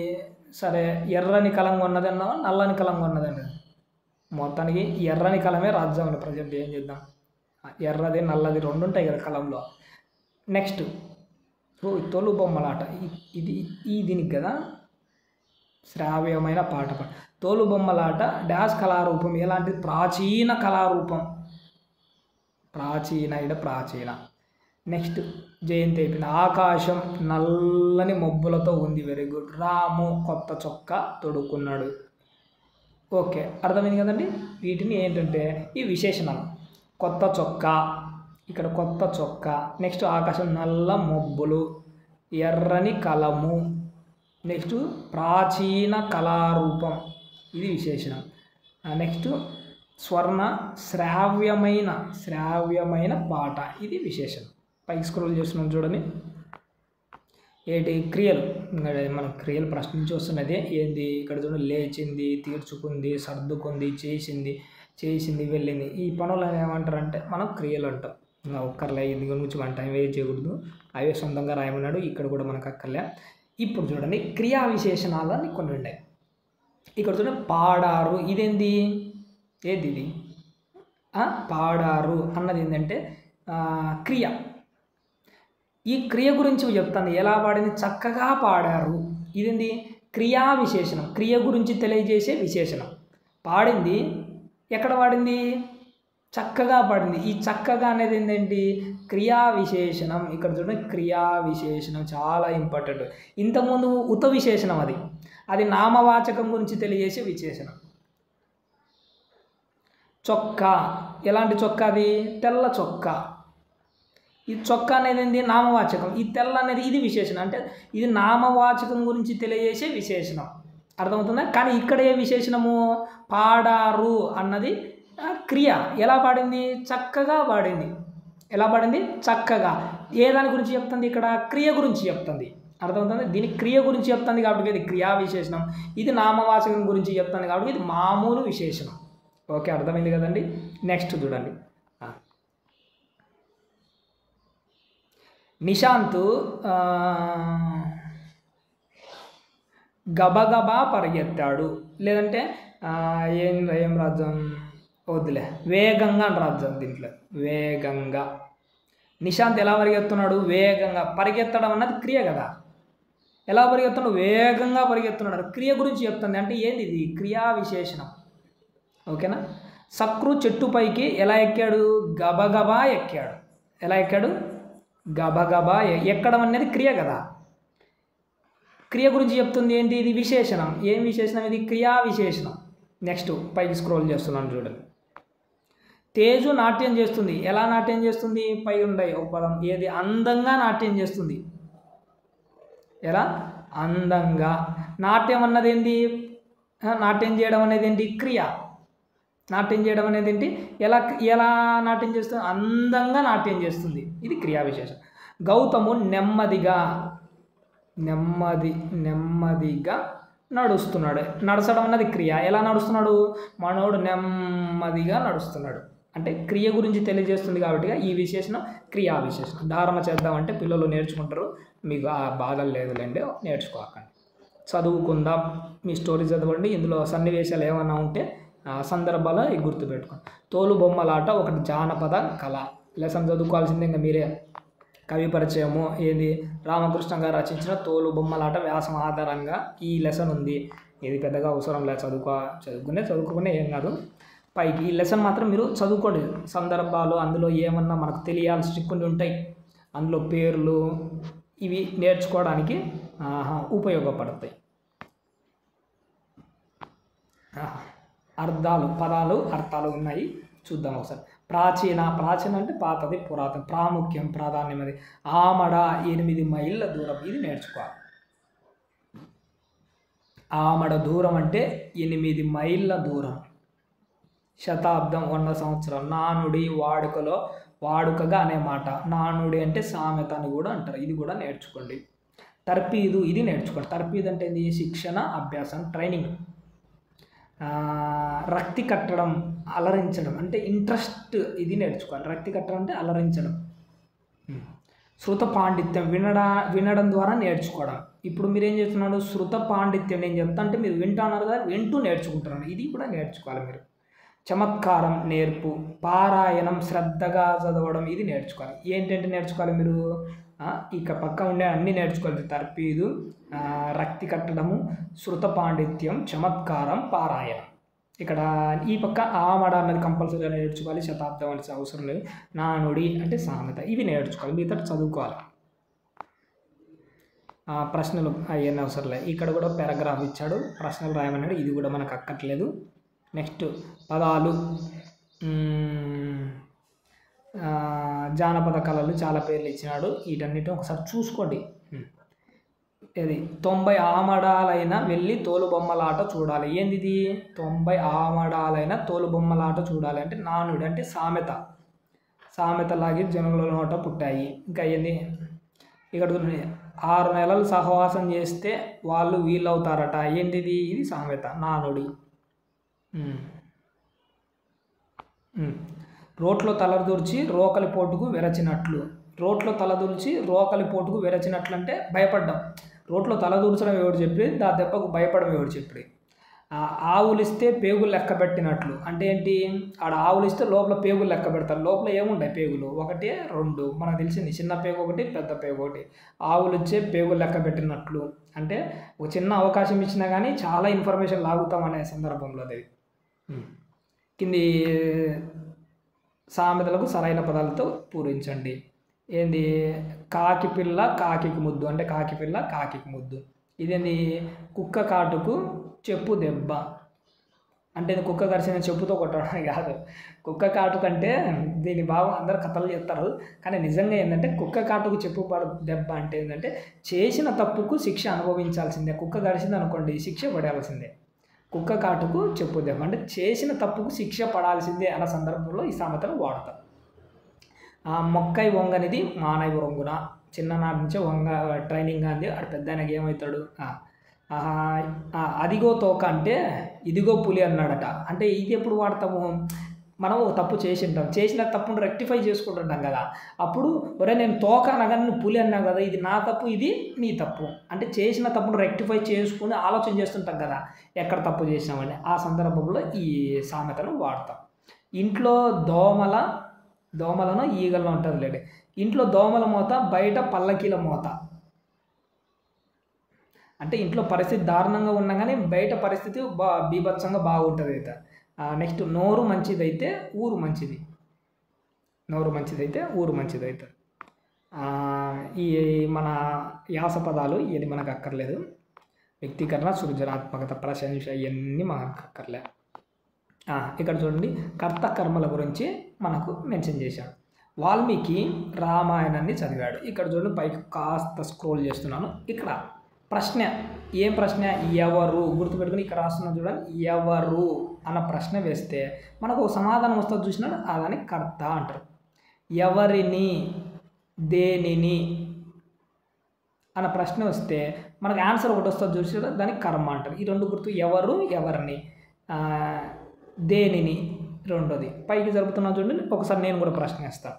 సరే ఎర్రని కలం కొన్నది అన్నావా, నల్లని కలం కొన్నది అన్నది? మొత్తానికి ఎర్రని కలమే రాజ్యంలో ప్రజెంట్. ఏం చేద్దాం, ఎర్రది నల్లది రెండు ఉంటాయి కదా కలంలో. నెక్స్ట్ తోలుబొమ్మలాట, ఇది దీనికి కదా శ్రావ్యమైన పాట. తోలుబొమ్మలాట డాష్ కళారూపం. ఎలాంటి? ప్రాచీన కళారూపం. ప్రాచీన. నెక్స్ట్ జయంతి అయిపోయింది. ఆకాశం నల్లని మబ్బులతో ఉంది. Very good. రాము కొత్త చొక్కా తొడుక్కున్నాడు. ఓకే, అర్థమైంది కదండి. వీటిని ఏంటంటే ఈ విశేషణాలు. కొత్త చొక్కా, ఇక్కడ కొత్త చొక్కా. నెక్స్ట్ ఆకాశం నల్ల మబ్బులు, ఎర్రని కలము. నెక్స్ట్ ప్రాచీన కళారూపం, ఇది విశేషణం. నెక్స్ట్ స్వర్ణ శ్రావ్యమైన పాట, ఇది విశేషణం. పైకి స్క్రోల్ చేస్తున్నాం చూడండి. ఏంటి? క్రియలు. మన క్రియలు ప్రశ్న నుంచి వస్తున్నది ఏంది? ఇక్కడ చూడండి లేచింది, తీర్చుకుంది, సర్దుకుంది, చేసింది, వెళ్ళింది. ఈ పనులను ఏమంటారంటే మనం క్రియలు అంటాం. ఒక్కర్లే, ఇది గురించి మన టైం వేస్ట్ చేయకూడదు, అవే సొంతంగా రాయమన్నాడు. ఇక్కడ కూడా మనకు అక్కర్లే. ఇప్పుడు చూడండి క్రియా విశేషణాలని కొన్ని ఉన్నాయి. ఇక్కడ చూడండి పాడారు. ఇదేంది? ఏది ఇది? పాడారు అన్నది ఏంటంటే క్రియ. ఈ క్రియ గురించి చెప్తాను. ఎలా పాడింది? చక్కగా పాడారు. ఇదేంది? క్రియా విశేషణం. క్రియ గురించి తెలియజేసే విశేషణం. పాడింది, ఎక్కడ పాడింది? చక్కగా పాడింది. ఈ చక్కగా అనేది ఏంటండి? క్రియా విశేషణం. ఇక్కడ చూడండి క్రియా విశేషణం చాలా ఇంపార్టెంట్. ఇంతకుముందు ఉత విశేషణం, అది నామవాచకం గురించి తెలియజేసే విశేషణం. చొక్కా, ఎలాంటి చొక్కా? అది తెల్ల చొక్కా. ఈ చొక్కా అనేది ఏంది? నామవాచకం. ఈ తెల్ల అనేది ఇది విశేషణం, అంటే ఇది నామవాచకం గురించి తెలియజేసే విశేషణం. అర్థమవుతుందా? కానీ ఇక్కడ ఏ విశేషణము? పాడారు అన్నది క్రియ. ఎలా పాడింది? చక్కగా పాడింది. ఎలా పాడింది? చక్కగా. ఏ దాని గురించి చెప్తుంది? ఇక్కడ క్రియ గురించి చెప్తుంది. అర్థమవుతుంది? దీని క్రియ గురించి చెప్తుంది కాబట్టి ఇది క్రియా విశేషణం. ఇది నామవాచకం గురించి చెప్తుంది కాబట్టి ఇది మామూలు విశేషణం. ఓకే, అర్థమైంది కదండి. నెక్స్ట్ చూడండి. నిశాంత్ గబగబా పరిగెత్తాడు. లేదంటే ఏం రాజ్యం వద్దులే, వేగంగా అని రాజ్యం. దీంట్లో వేగంగా. నిశాంత్ ఎలా పరిగెత్తున్నాడు? వేగంగా. పరిగెత్తడం అన్నది క్రియ కదా. ఎలా పరిగెత్తున్నాడు? వేగంగా పరిగెత్తున్నాడు. క్రియ గురించి చెప్తుంది. అంటే ఏంది? ఇది క్రియా విశేషణం. ఓకేనా? సక్రు చెట్టుపైకి ఎలా ఎక్కాడు? గబగబా ఎక్కాడు. ఎలా ఎక్కాడు? గబగబా. ఎక్కడం అనేది క్రియ కదా. క్రియ గురించి చెప్తుంది ఏంటి? ఇది విశేషణం. ఏం విశేషణం? ఇది క్రియా విశేషణం. నెక్స్ట్ పైకి స్క్రోల్ చేస్తున్నాను చూడండి. తేజు నాట్యం చేస్తుంది. ఎలా నాట్యం చేస్తుంది? పై ఉంటాయి ఒక పదం. ఏది? అందంగా నాట్యం చేస్తుంది. ఎలా? అందంగా. నాట్యం అన్నది ఏంటి? నాట్యం చేయడం అనేది ఏంటి? క్రియ. నాట్యం చేయడం అనేది ఏంటి? ఎలా నాట్యం చేస్తుంది? అందంగా నాట్యం చేస్తుంది. ఇది క్రియా విశేషం. గౌతము నెమ్మదిగా నడుస్తున్నాడు. నడచడం అన్నది క్రియ. ఎలా నడుస్తున్నాడు? మనోడు నెమ్మదిగా నడుస్తున్నాడు. అంటే క్రియ గురించి తెలియజేస్తుంది కాబట్టి ఈ విశేషణం క్రియా విశేషణం. ధారణ చేద్దామంటే పిల్లలు నేర్చుకుంటారు, మీకు ఆ బాధలు లేదులేండి, నేర్చుకోకండి. చదువుకుందాం, మీ స్టోరీ చదవండి, ఇందులో సన్నివేశాలు ఏమైనా ఉంటే సందర్భాలు గుర్తుపెట్టుకోండి. తోలు బొమ్మలాట ఒకటి జానపద కళ. లెసన్ చదువుకోవాల్సిందే, ఇంకా మీరే. కవి పరిచయము ఏది, రామకృష్ణ గారు రచించిన తోలు బొమ్మలాట వ్యాసం ఆధారంగా ఈ లెసన్ ఉంది. ఇది పెద్దగా అవసరం లేదు, చదువుకునే ఏం కాదు. పైకి ఈ లెసన్ మాత్రం మీరు చదువుకోండి. సందర్భాలు అందులో ఏమన్నా మనకు తెలియాల్సి కొన్ని ఉంటాయి, అందులో పేర్లు ఇవి నేర్చుకోవడానికి ఉపయోగపడతాయి. అర్థాలు, పదాలు అర్థాలు ఉన్నాయి, చూద్దాం ఒకసారి. ప్రాచీన అంటే పాతది, పురాతన. ప్రాముఖ్యం ప్రాధాన్యం, అది. ఆమడ 8 మైళ్ళ దూరం, ఇది నేర్చుకోవాలి. ఆమడ దూరం అంటే 8 మైళ్ళ దూరం. శతాబ్దం 100 సంవత్సరం. నానుడి వాడుకగా అనే మాట. నానుడి అంటే సామెత అని కూడా అంటారు, ఇది కూడా నేర్చుకోండి. తర్పీదు, ఇది నేర్చుకోండి. తర్పీదు అంటే ఏంది, శిక్షణ, అభ్యాసం, ట్రైనింగ్. రక్తి కట్టడం, అలరించడం అంటే ఇంట్రెస్ట్, ఇది నేర్చుకోవాలి. రక్తి కట్టడం అంటే అలరించడం. శృత పాండిత్యం, వినడం ద్వారా నేర్చుకోవడం. ఇప్పుడు మీరు ఏం చేస్తున్నారు, శృత పాండిత్యం నేను చెప్తా అంటే మీరు వింటున్నారు కదా, వింటూ నేర్చుకుంటున్నారు, ఇది కూడా నేర్చుకోవాలి మీరు. చమత్కారం, నేర్పు. పారాయణం, శ్రద్ధగా చదవడం, ఇది నేర్చుకోవాలి. ఏంటంటే నేర్చుకోవాలి మీరు, ఇక పక్క ఉండే అన్నీ నేర్చుకోవాలి. తర్పీదు, రక్తి కట్టడము, శృత పాండిత్యం, చమత్కారం, పారాయణం. ఇక్కడ ఈ పక్క ఆమడ అన్నది కంపల్సరీగా నేర్చుకోవాలి. శతాబ్దం అనేది అవసరం లేదు. నానుడి అంటే సామెత, ఇవి నేర్చుకోవాలి, మిగతా చదువుకోవాలి. ప్రశ్నలు అవన్నీ అవసరం లేదు. ఇక్కడ కూడా పారాగ్రాఫ్ ఇచ్చాడు, ప్రశ్నలు రాయమన్నాడు, ఇది కూడా మనకు అక్కర్లేదు. నెక్స్ట్ పదాలు, జానపద కళలు చాలా పేర్లు ఇచ్చినాడు, వీటన్నిటిని ఒకసారి చూసుకోండి. ఇది 90 ఆమడాలైన వెళ్ళి తోలుబొమ్మలాట చూడాలి. ఏంది ఇది, 90 ఆమడాలైన తోలుబొమ్మలాట చూడాలి అంటే నానుడి అంటే సామెతలాగి జనుల నోట పుట్టాయి. ఇంకా ఏంది, ఇక్కడ 6 నెలలు సహవాసం చేస్తే వాళ్ళు వీళ్ళవుతారట. ఏంటిది, ఇది సామెత, నానుడి. రోట్లో తలదూర్చి రోకలి పోటుకు వెరచినట్లు. రోట్లో తలదూర్చి రోకలి పోటుకు వెరచినట్లు అంటే భయపడ్డం. రోట్లో తలదూర్చడం ఎవరు చెప్పి, దా దెబ్బకు భయపడడం ఎవరు చెప్పి. ఆవులిస్తే పేగులు లెక్క పెట్టినట్లు అంటే ఏంటి, ఆడ ఆవులిస్తే లోపల పేగులు లెక్క పెడతారు. లోపల ఏముంటాయి పేగులు, 1 2 మనకు తెలిసింది, చిన్న పేగు ఒకటి, పెద్ద పేగు ఒకటి. ఆవులిచ్చే పేగులు లెక్క పెట్టినట్లు అంటే ఒక చిన్న అవకాశం ఇచ్చినా కానీ చాలా ఇన్ఫర్మేషన్ లాగుతాం అనే సందర్భంలో అది. కింది సామెతలకు సరైన పదాలతో పూరించండి. ఏంది, కాకి పిల్ల కాకికి ముద్దు అంటే కాకి పిల్ల కాకికి ముద్దు. ఇదేంది, కుక్క కాటుకు చెప్పు దెబ్బ అంటే కుక్క కరిచిన చెప్పుతో కొట్టడం కాదు. కుక్క కాటుకు అంటే దీని భావం అందరు కథలు చెప్తారు, కానీ నిజంగా ఏంటంటే కుక్క కాటుకు చెప్పు దెబ్బ అంటే ఏంటంటే చేసిన తప్పుకు శిక్ష అనుభవించాల్సిందే. కుక్క కరిచింది అనుకోండి, శిక్ష పడాల్సిందే. కుక్క కాటుకు చెప్పు దెబ్బ అంటే చేసిన తప్పుకు శిక్ష పడాల్సిందే అన్న సందర్భంలో ఈ సామెతను వాడతాం. మొక్కై వంగనిది మానై వంగున. చిన్ననాటి నుంచే ట్రైనింగ్ అంది, ఆడు పెద్ద ఆయనకి ఏమవుతాడు. అదిగో తోక అంటే ఇదిగో పులి అన్నాడట. అంటే ఇది ఎప్పుడు వాడతాము, మనం ఒక తప్పు చేసింటాం, చేసిన తప్పును రెక్టిఫై చేసుకుంటుంటాం కదా. అప్పుడు ఒరే నేను తోక అనగానే నువ్వు పులి అన్నావు కదా, ఇది నా తప్పు, ఇది నీ తప్పు అంటే చేసిన తప్పును రెక్టిఫై చేసుకుని ఆలోచన చేస్తుంటాం కదా, ఎక్కడ తప్పు చేసినామని. ఆ సందర్భంలో ఈ సామెతను వాడతాం. ఇంట్లో దోమలను ఈగలను ఉంటుంది లేండి. ఇంట్లో దోమల మోత, బయట పల్లకీల మోత అంటే ఇంట్లో పరిస్థితి దారుణంగా ఉన్నా కానీ బయట పరిస్థితి బీభత్సంగా బాగుంటుంది అయితే. నెక్స్ట్ నోరు మంచిదైతే ఊరు మంచిది. నోరు మంచిదైతే ఊరు మంచిది అవుతుంది. ఈ మన యాస పదాలు ఇది మనకు అక్కర్లేదు. వ్యక్తీకరణ, సృజనాత్మకత, ప్రశంస ఇవన్నీ మనకు అక్కర్లేదు. ఇక్కడ చూడండి, కర్త కర్మల గురించి మనకు మెన్షన్ చేశాడు. వాల్మీకి రామాయణాన్ని చదివాడు. ఇక్కడ చూడండి, పైకి కాస్త స్క్రోల్ చేస్తున్నాను. ఇక్కడ ప్రశ్న, ఏం ప్రశ్న, ఎవరు, గుర్తుపెట్టుకుని ఇక్కడ రాస్తున్నాను చూడండి. ఎవరు అన్న ప్రశ్న వేస్తే మనకు ఒక సమాధానం వస్తుంది చూసినాడు, అదని కర్త అంటారు. ఎవరిని, దేనిని అన్న ప్రశ్న వస్తే మనకు ఆన్సర్ ఒకటి వస్తుంది చూసినాడు, దానికి కర్మ అంటారు. ఈ రెండు గుర్తు, ఎవరు ఎవరిని, దేనిని రెండోది పైకి జరుపుతున్నా చూడండి. ఒకసారి నేను కూడా ప్రశ్న వేస్తాను.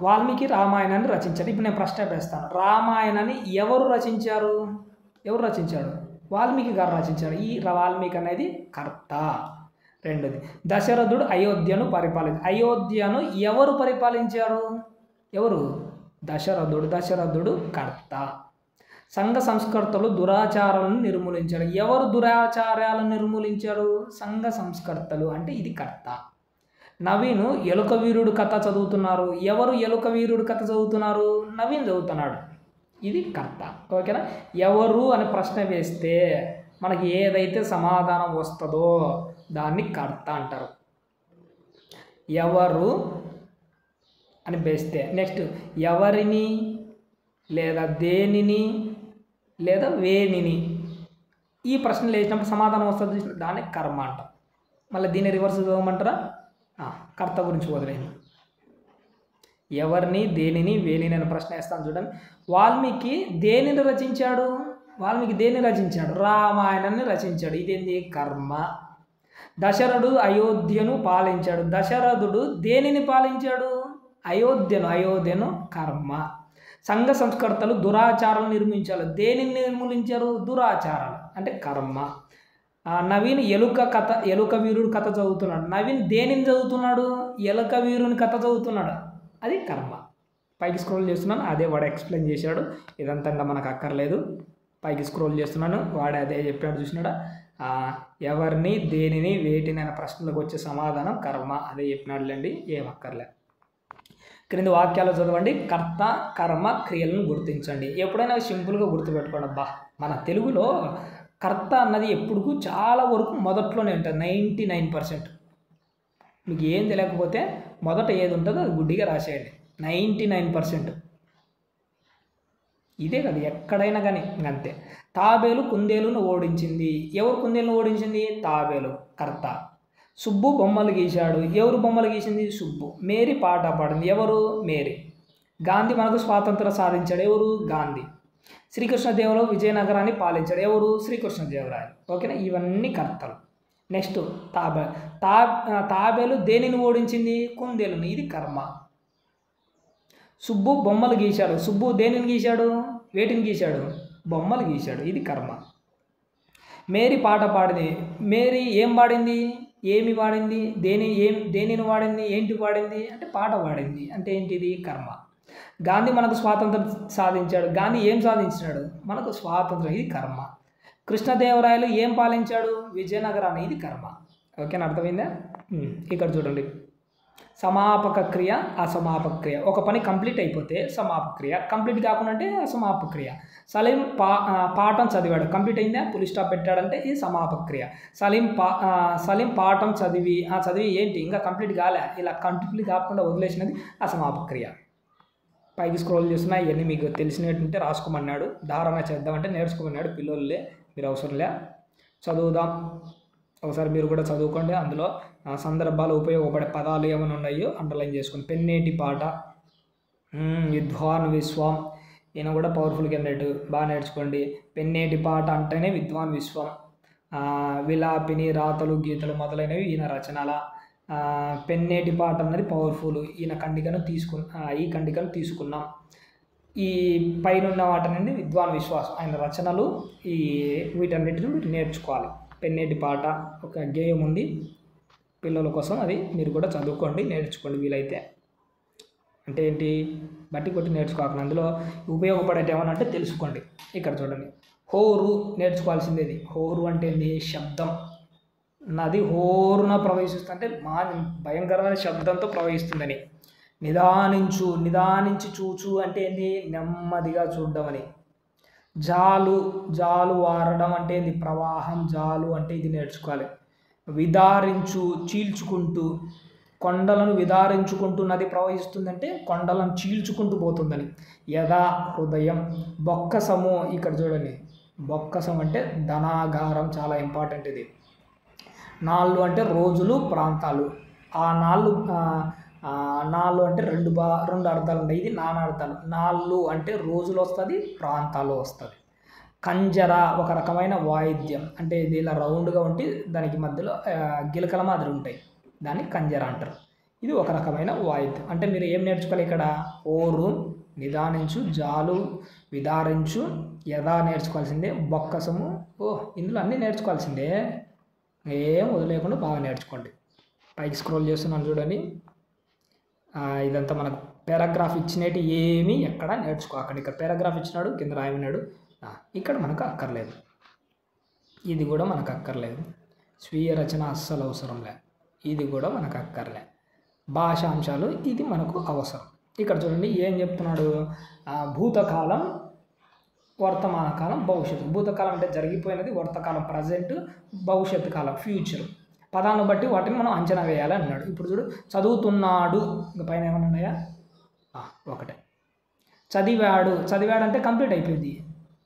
వాల్మీకి రామాయణాన్ని రచించాడు. ఇప్పుడు నేను ప్రశ్న వేస్తాను. రామాయణాన్ని ఎవరు రచించారు? ఎవరు రచించాడు? వాల్మీకి గారు రచించాడు. ఈ వాల్మీకి అనేది కర్త. రెండోది దశరథుడు అయోధ్యను అయోధ్యను ఎవరు పరిపాలించారు? ఎవరు? దశరథుడు కర్త. సంఘ సంస్కర్తలు దురాచారాలను నిర్మూలించాడు. ఎవరు దురాచారాలను నిర్మూలించారు? సంఘ సంస్కర్తలు, అంటే ఇది కర్త. నవీన్ ఎలుక వీరుడు కథ చదువుతున్నారు. ఎవరు ఎలుక వీరుడు కథ చదువుతున్నారు? నవీన్ చదువుతున్నాడు. ఇది కర్త. ఓకేనా? ఎవరు అని ప్రశ్న వేస్తే మనకి ఏదైతే సమాధానం వస్తుందో దాన్ని కర్త అంటారు. ఎవరు అని వేస్తే నెక్స్ట్ ఎవరిని లేదా దేనిని లేదా వేనిని ఈ ప్రశ్నలు వేసినప్పుడు సమాధానం వస్తుంది, దాన్ని కర్మ అంటాం. మళ్ళీ దీన్ని రివర్స్ చదవమంటారా? కర్త గురించి వదిలేయండి. ఎవరిని దేనిని వేనిని అని ప్రశ్న వేస్తాను చూడండి. వాల్మీకి దేనిని రచించాడు? వాల్మీకి దేన్ని రచించాడు? రామాయణాన్ని రచించాడు. ఇదేంటి? కర్మ. దశరథుడు అయోధ్యను పాలించాడు. దశరథుడు దేనిని పాలించాడు? అయోధ్యను కర్మ. సంఘ సంస్కర్తలు దురాచారాలు నిర్మించారు. దేనిని నిర్మూలించారు? దురాచారాలు, అంటే కర్మ. నవీన్ ఎలుక వీరుడు కథ చదువుతున్నాడు. నవీన్ దేనిని చదువుతున్నాడు? ఎలుక వీరుని కథ చదువుతున్నాడు. అది కర్మ. పైకి స్క్రోల్ చేస్తున్నాను, అదే వాడు ఎక్స్ప్లెయిన్ చేశాడు. ఇదంతా మనకు అక్కర్లేదు. పైకి స్క్రోల్ చేస్తున్నాను, వాడే అదే చెప్పాడు. చూసినాడా? ఎవరిని దేనిని వేటిని అనే ప్రశ్నలకు వచ్చే సమాధానం కర్మ. అదే చెప్పినాడులేండి, ఏం అక్కర్లేదు. క్రింది వాక్యాలు చదవండి. కర్త కర్మ క్రియలను గుర్తించండి. ఎప్పుడైనా సింపుల్గా గుర్తుపెట్టుకోండి. అబ్బా, మన తెలుగులో కర్త అన్నది ఎప్పుడు చాలా వరకు మొదట్లోనే ఉంటుంది. 99%. మీకు ఏం తెలియకపోతే మొదట ఏది ఉంటుందో అది గుడ్డిగా రాసేయండి. 99%. ఇదే కదా ఎక్కడైనా కానీ అంతే. తాబేలు కుందేలును ఓడించింది. ఎవరు కుందేలును ఓడించింది? తాబేలు, కర్త. సుబ్బు బొమ్మలు గీశాడు. ఎవరు బొమ్మలు గీసింది? సుబ్బు. మేరీ పాట పాడింది. ఎవరు? మేరీ. గాంధీ మనకు స్వాతంత్రం సాధించాడు. ఎవరు? గాంధీ. శ్రీకృష్ణదేవరాయలు విజయనగరాన్ని పాలించాడు. ఎవరు? శ్రీకృష్ణదేవరాయలు. ఓకేనా? ఇవన్నీ కర్తలు. నెక్స్ట్ తాబేలు దేనిని ఓడించింది? కుందేలుని. ఇది కర్మ. సుబ్బు బొమ్మలు గీశాడు. సుబ్బు దేనిని గీశాడు? వేటిని గీశాడు? బొమ్మలు గీశాడు. ఇది కర్మ. మేరీ పాట పాడింది. మేరీ ఏం పాడింది? ఏమి పాడింది? దేనిని వాడింది? ఏంటి పాడింది? అంటే పాట పాడింది. అంటే ఏంటిది? కర్మ. గాంధీ మనకు స్వాతంత్రం సాధించాడు. గాంధీ ఏం సాధించినాడు? మనకు స్వాతంత్రం. ఇది కర్మ. కృష్ణదేవరాయలు ఏం పాలించాడు? విజయనగరాన్ని. ఇది కర్మ. ఓకేనా? అర్థమైందా? ఇక్కడ చూడండి. సమాపక క్రియ, అసమాపక క్రియ. ఒక పని కంప్లీట్ అయిపోతే సమాపక క్రియ, కంప్లీట్ కాకుండా అంటే అసమాపక క్రియ. సలీం పాఠం చదివాడు. కంప్లీట్ అయిందా? పులి స్టాప్ పెట్టాడంటే ఇది సమాపక క్రియ. సలీం పాఠం చదివి ఏంటి ఇంకా కంప్లీట్ కాలే, ఇలా కంప్లీట్ కాకుండా వదిలేసినది అసమాపక క్రియ. పైకి స్క్రోల్ చేస్తున్నా. ఇవన్నీ మీకు తెలిసినట్టుంటే రాసుకోమన్నాడు. ధారణ చేద్దామంటే నేర్చుకోమన్నాడు. పిల్లలే, మీరు అవసరంలే. చదువుదాం. ఒకసారి మీరు కూడా చదువుకోండి. అందులో సందర్భాలు ఉపయోగపడే పదాలు ఏమైనా ఉన్నాయో అండర్లైన్ చేసుకోండి. పెన్నేటి పాట, విద్వాన్ విశ్వం. ఈయన కూడా పవర్ఫుల్ క్యాండిడేట్, బాగా నేర్చుకోండి. పెన్నేటి పాట అంటేనే విద్వాన్ విశ్వం. విలాపిని, రాతలు, గీతలు మొదలైనవి ఈయన రచనల. పెన్నేటి పాట అన్నది పవర్ఫుల్. ఈ ఖండికను తీసుకున్నాం. ఈ పైన వాటిని విద్వాన్ విశ్వాసం ఆయన రచనలు. వీటన్నిటిని మీరు నేర్చుకోవాలి. పెన్నేటి పాట ఒక గేయం ఉంది పిల్లల కోసం, అది మీరు కూడా చదువుకోండి, నేర్చుకోండి వీలైతే. అంటే ఏంటి? బట్టి కొట్టి నేర్చుకోవాలి. అందులో ఉపయోగపడేది ఏమన్నా అంటే తెలుసుకోండి. ఇక్కడ చూడండి. హోరు నేర్చుకోవాల్సిందేది. హోరు అంటే ఏంది? శబ్దం. నది హోరున ప్రవహిస్తుంటే భయంకరమైన శబ్దంతో ప్రవహిస్తుందని. నిదానించి చూచు అంటే ఏంది? నెమ్మదిగా చూడడం అని. జాలు వారడం అంటే ఏంది? ప్రవాహం. జాలు అంటే ఇది నేర్చుకోవాలి. విదారించు, చీల్చుకుంటూ. కొండలను విదారించుకుంటూ నది ప్రవహిస్తుందంటే కొండలను చీల్చుకుంటూ పోతుందని. యథా, హృదయం. బొక్కసము. ఇక్కడ చూడండి. బొక్కసం అంటే ధనాగారం, చాలా ఇంపార్టెంట్ ఇది. నాళ్ళు అంటే రోజులు, ప్రాంతాలు. ఆ నాళ్ళు అంటే రెండు అర్థాలు ఉన్నాయి. ఇది నానార్థాలు. నాళ్ళు అంటే రోజులు వస్తుంది, ప్రాంతాలు వస్తుంది. కంజర ఒక రకమైన వాయిద్యం, అంటే ఇది ఇలా రౌండ్గా ఉండి దానికి మధ్యలో గిలకల మాదిరి ఉంటాయి, దాన్ని కంజర అంటారు. ఇది ఒక రకమైన వాయిద్యం. అంటే మీరు ఏం నేర్చుకోవాలి ఇక్కడ? ఓరు, నిదానించు, జాలు, విదారించు, యథా నేర్చుకోవాల్సిందే, బొక్కసము, ఇందులో అన్నీ నేర్చుకోవాల్సిందే, ఏం వదిలేకుండా బాగా నేర్చుకోండి. పైకి స్క్రోల్ చేస్తున్నాను చూడండి. ఇదంతా మనకు పారాగ్రాఫ్ ఇచ్చినట్టు ఏమీ ఎక్కడ నేర్చుకోకండి. ఇక్కడ పారాగ్రాఫ్ ఇచ్చినాడు, కింద రాయమన్నాడు, ఇక్కడ మనకు అక్కర్లేదు, ఇది కూడా మనకు అక్కర్లేదు. స్వీయ రచన అస్సలు అవసరం లే, ఇది కూడా మనకు అక్కర్లే. భాషాంశాలు ఇది మనకు అవసరం. ఇక్కడ చూడండి ఏం చెప్తున్నాడు? భూతకాలం, వర్తమాన కాలం, భవిష్యత్తు. భూతకాలం అంటే జరిగిపోయినది, వర్తకాలం ప్రజెంట్, భవిష్యత్తు కాలం ఫ్యూచర్. పదాలను బట్టి వాటిని మనం అంచనా వేయాలి అన్నాడు. ఇప్పుడు చూడు, చదువుతున్నాడు, ఇంకా పైన ఏమైనా ఉన్నాయా? ఒకటే. చదివాడు, చదివాడు అంటే కంప్లీట్ అయిపోయింది,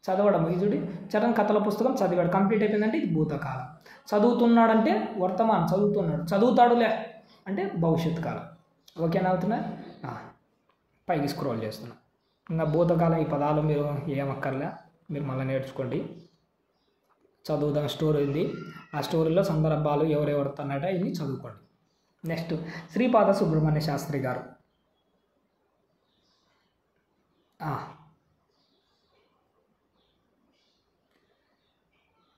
చదవడం. ఇది చూడు, చరణ్ కథల పుస్తకం చదివాడు, కంప్లీట్ అయిపోయిందంటే ఇది భూతకాలం. చదువుతున్నాడంటే వర్తమానం, చదువుతున్నాడు. చదువుతాడులే అంటే భవిష్యత్తు కాలం. ఓకేనా? అవుతున్నా? పైకి స్క్రోల్ చేస్తున్నా. ఇంకా భూతకాలం ఈ పదాలు మీరు ఏమక్కర్లే, మీరు మళ్ళీ నేర్చుకోండి. చదువుదాం స్టోరీ ఉంది, ఆ స్టోరీలో సందర్భాలు ఎవరెవరితో అన్నట ఇవి చదువుకోండి. నెక్స్ట్ శ్రీపాద సుబ్రహ్మణ్య శాస్త్రి గారు.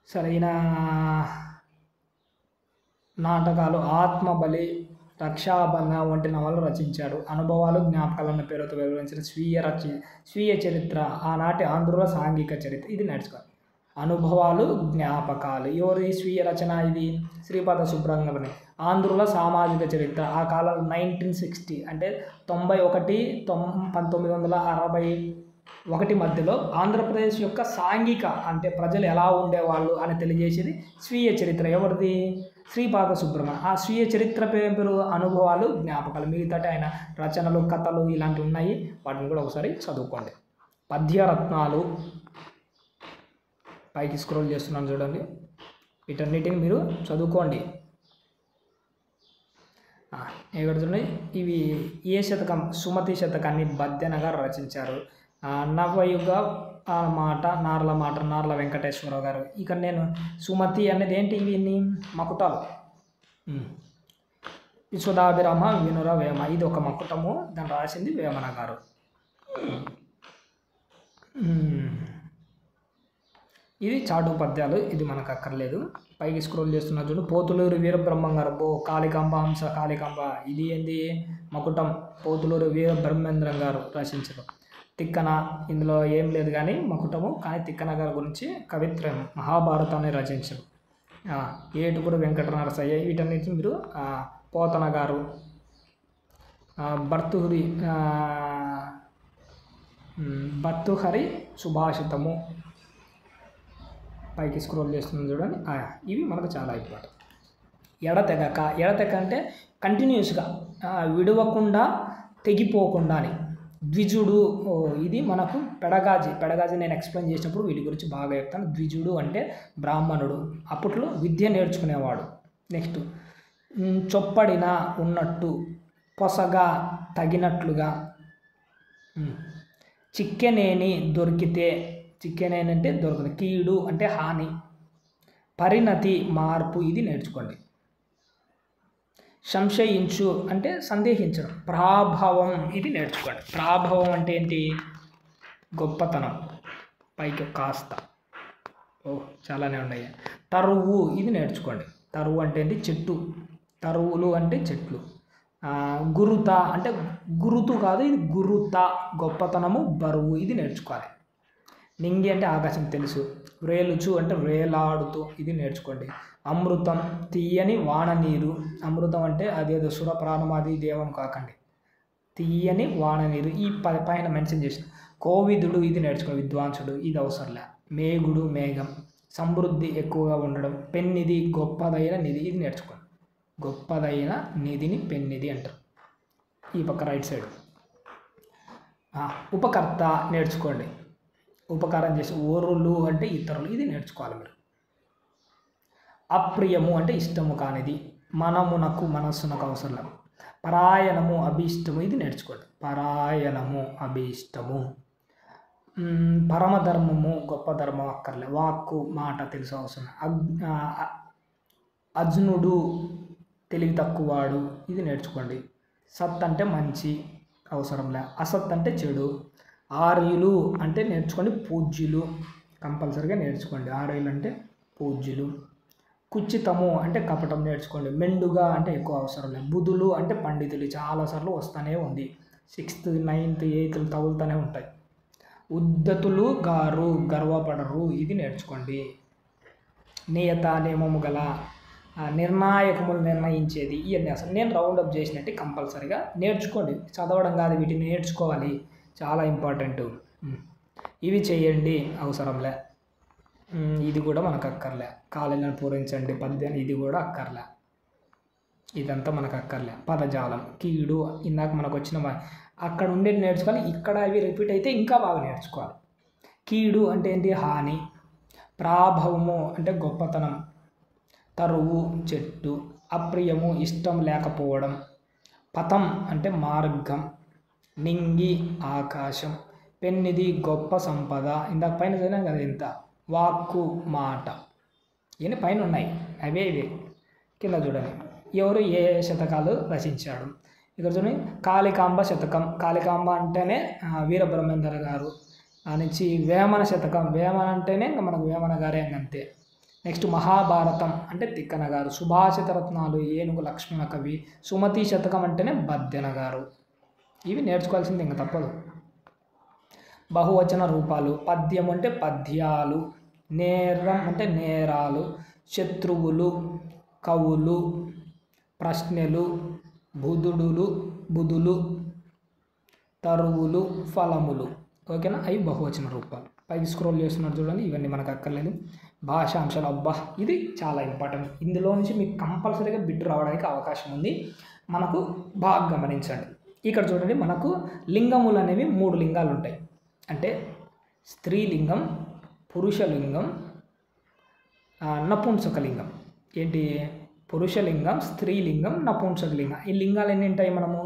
సరైన నాటకాలు ఆత్మబలి, రక్షాబంధన వంటి నవలు రచించాడు. అనుభవాలు, జ్ఞాపకాలు అన్న పేరుతో వివరించిన స్వీయ చరిత్ర, ఆనాటి ఆంధ్రుల సాంఘిక చరిత్ర, ఇది నేర్చుకోవాలి. అనుభవాలు, జ్ఞాపకాలు, ఎవరి స్వీయ రచన? ఇది శ్రీపాద సుబ్రహ్మణ్య. ఆంధ్రుల సామాజిక చరిత్ర, ఆ కాలం 1960 అంటే 1961 మధ్యలో ఆంధ్రప్రదేశ్ యొక్క సాంఘిక అంటే ప్రజలు ఎలా ఉండేవాళ్ళు అని తెలియజేసేది స్వీయ చరిత్ర. ఎవరిది? శ్రీపాద సుబ్రహ్మణ్యం. ఆ స్వీయ చరిత్ర పేరు అనుభవాలు, జ్ఞాపకాలు. మిగతాటి ఆయన రచనలు, కథలు ఇలాంటివి ఉన్నాయి, వాటిని కూడా ఒకసారి చదువుకోండి. పద్యరత్నాలు, పైకి స్క్రోల్ చేస్తున్నాను చూడండి, వీటన్నిటిని మీరు చదువుకోండి. ఇక్కడ చూడండి, ఇవి ఏ శతకం? సుమతి శతకాన్ని బద్దెన గారు రచించారు. నవయుగ మాట, నార్ల వెంకటేశ్వరరావు గారు. ఇక్కడ నేను సుమతి అనేది ఏంటి? ఇవి మకుటాలు. విశ్వదాభిరామ వినుర వేమ, ఇది ఒక మకుటము, దాన్ని రాసింది వేమన గారు. ఇది చాటు పద్యాలు, ఇది మనకు అక్కర్లేదు. పైకి స్క్రోల్ చేస్తున్నా చూడు, పోతులూరు వీరబ్రహ్మం గారు. కాళికాంబ హంస కాళికాంబ, ఇది ఏంది? మకుటం, పోతులూరు వీరబ్రహ్మేంద్రం గారు రచించరు. తిక్కన, ఇందులో ఏం లేదు కానీ మకుటము, కానీ తిక్కన గారి గురించి కవిత్రయం, మహాభారతాన్ని రచించరు. ఏటుగురు వెంకట నరసయ్య, వీటన్నిటిని మీరు పోతన గారు, భర్తృహరి సుభాషితము. పైకి స్క్రోల్ చేస్తున్నాం చూడండి, ఇవి మనకు చాలా ఇంపార్టెంట్. ఎడతెగక అంటే కంటిన్యూస్గా విడవకుండా, తెగిపోకుండా అని. ద్విజుడు, ఇది మనకు పెడగాజీ నేను ఎక్స్ప్లెయిన్ చేసినప్పుడు వీటి గురించి బాగా చెప్తాను. ద్విజుడు అంటే బ్రాహ్మణుడు, అప్పట్లో విద్య నేర్చుకునేవాడు. నెక్స్ట్ చొప్పడిన, ఉన్నట్టు, పొసగా, తగినట్లుగా. చిక్కెనేని, దొరికితే. చిక్కెనేని అంటే దొరకదు. కీడు అంటే హాని. పరిణతి, మార్పు, ఇది నేర్చుకోండి. సంశయించు అంటే సందేహించడం. ప్రాభవం, ఇది నేర్చుకోండి. ప్రాభవం అంటే ఏంటి? గొప్పతనం, పైకి కాస్త, చాలానే ఉన్నాయి. తరువు, ఇది నేర్చుకోండి. తరువు అంటే ఏంటి? చెట్టు. తరువులు అంటే చెట్లు. గురుత అంటే గురుతు కాదు, ఇది గురుత, గొప్పతనము, బరువు, ఇది నేర్చుకోవాలి. నింగి అంటే ఆకాశం, తెలుసు. వ్రేలుచు అంటే వ్రేలాడుతూ, ఇది నేర్చుకోండి. అమృతం, తీయని వాన నీరు. అమృతం అంటే అదేదో సురప్రాణం, అది దేవం కాకండి. తీయని వాన నీరు, ఈ పైన మెన్షన్ చేసిన. కోవిదుడు, ఇది నేర్చుకోండి. విద్వాంసుడు, ఇది అవసరంలే. మేఘుడు, మేఘం. సమృద్ధి, ఎక్కువగా ఉండడం. పెన్నిధి, గొప్పదైన నిధి, ఇది నేర్చుకోండి. గొప్పదైన నిధిని పెన్నిధి అంటారు. ఈ పక్క రైట్ సైడ్. ఉపకర్త నేర్చుకోండి. ఉపకారం చేసి. ఓరులు అంటే ఇతరులు, ఇది నేర్చుకోవాలి మీరు. అప్రియము అంటే ఇష్టము కానిది. మనమునకు, మనస్సునకు అవసరం. పరాయణము, అభీష్టము, ఇది నేర్చుకోండి. పరాయణము, అభీష్టము. పరమధర్మము గొప్ప ధర్మం అక్కర్లే, వాక్కు మాట తెలుసు అవసరం. అజ్ఞుడు తెలివి తక్కువవాడు ఇది నేర్చుకోండి. సత్ అంటే మంచి అవసరంలే, అసత్ అంటే చెడు. ఆర్యులు అంటే నేర్చుకోండి, పూజ్యులు కంపల్సరీగా నేర్చుకోండి. ఆర్యులు అంటే పూజ్యులు. కుచితము అంటే కపటం నేర్చుకోండి. మెండుగా అంటే ఎక్కువ అవసరం లేదు. బుధులు అంటే పండితులు చాలాసార్లు వస్తూనే ఉంది, 6th 9th 8th తగులుతూనే ఉంటాయి. ఉద్ధతులు గారు గర్వపడరు ఇది నేర్చుకోండి. నియత నియమము గల నిర్ణాయకములు నిర్ణయించేది ఇవన్నీ అసలు నేను రౌండప్ చేసినట్టు కంపల్సరీగా నేర్చుకోండి. చదవడం కాదు, వీటిని నేర్చుకోవాలి, చాలా ఇంపార్టెంట్. ఇవి చేయండి అవసరంలే. ఇది కూడా మనకు అక్కర్లే. కాలేజీలను పూరించండి పద్యాన్ని ఇది కూడా అక్కర్లే, ఇదంతా మనకు అక్కర్లే. పదజాలం కీడు ఇందాక మనకు వచ్చిన అక్కడ ఉండేది నేర్చుకోవాలి, ఇక్కడ అవి రిపీట్ అయితే ఇంకా బాగా నేర్చుకోవాలి. కీడు అంటే ఏంటి? హాని. ప్రాభవము అంటే గొప్పతనం, తరువు చెట్టు, అప్రియము ఇష్టం లేకపోవడం, పథం అంటే మార్గం, నింగి ఆకాశం, పెన్నిది గొప్ప సంపద. ఇందాక పైన చదివాం కదా ఇంత. వాక్కు మాట ఇవన్నీ పైన ఉన్నాయి, అవే ఇవే. కింద చూడండి ఎవరు ఏ శతకాలు రచించాడు. ఇక్కడ చూడండి కాళికాంబ శతకం. కాళికాంబ అంటేనే వీరబ్రహ్మేంద్ర గారు. నుంచి వేమన శతకం, వేమన అంటేనే మనకు వేమన గారే అంతే. నెక్స్ట్ మహాభారతం అంటే తిక్కన గారు. సుభాషిత రత్నాలు ఏనుగు లక్ష్మణ కవి. సుమతి శతకం అంటేనే బద్దెన గారు. ఇవి నేర్చుకోవాల్సింది ఇంకా తప్పదు. బహువచన రూపాలు. పద్యం అంటే పద్యాలు, నేరం అంటే నేరాలు, శత్రువులు, కవులు, ప్రశ్నలు, బుధులు, తరువులు, ఫలములు. ఓకేనా? అవి బహువచన రూపాలు. పైకి స్క్రోల్ చేస్తున్నారు చూడండి, ఇవన్నీ మనకు అక్కర్లేదు. భాషాంశాలు అబ్బా ఇది చాలా ఇంపార్టెంట్. ఇందులో నుంచి మీకు కంపల్సరీగా బిట్ రావడానికి అవకాశం ఉంది, మనకు బాగా గమనించండి. ఇక్కడ చూడండి మనకు లింగములు అనేవి 3 లింగాలు ఉంటాయి. అంటే స్త్రీలింగం, పురుషలింగం, నపుంసకలింగం. ఏంటి? పురుషలింగం, స్త్రీలింగం, నపుంసకలింగం. ఈ లింగాలు ఎన్ని ఉంటాయి? మనము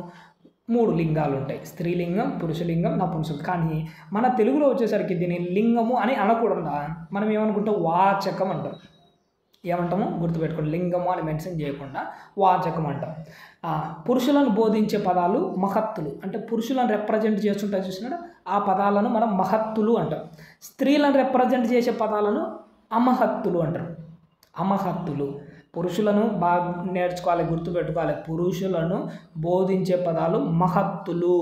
3 లింగాలు ఉంటాయి, స్త్రీలింగం, పురుషలింగం, నపుంసకం. కానీ మన తెలుగులో వచ్చేసరికి దీన్ని లింగము అని అనకూడదా, మనం ఏమనుకుంటాం? వాచకం అంటాం. ఏమంటాము గుర్తుపెట్టుకోండి, లింగము అని మెన్షన్ చేయకుండా వాచకం అంటాం. పురుషులను బోధించే పదాలు మహత్తులు, అంటే పురుషులను రిప్రజెంట్ చేస్తుంటే చూసినాడు ఆ పదాలను మనం మహత్తులు అంటాం. స్త్రీలను రిప్రజెంట్ చేసే పదాలను అమహత్తులు అంటారు. అమహత్తులు. పురుషులను బాగా నేర్చుకోవాలి, గుర్తుపెట్టుకోవాలి. పురుషులను బోధించే పదాలు మహత్తులు.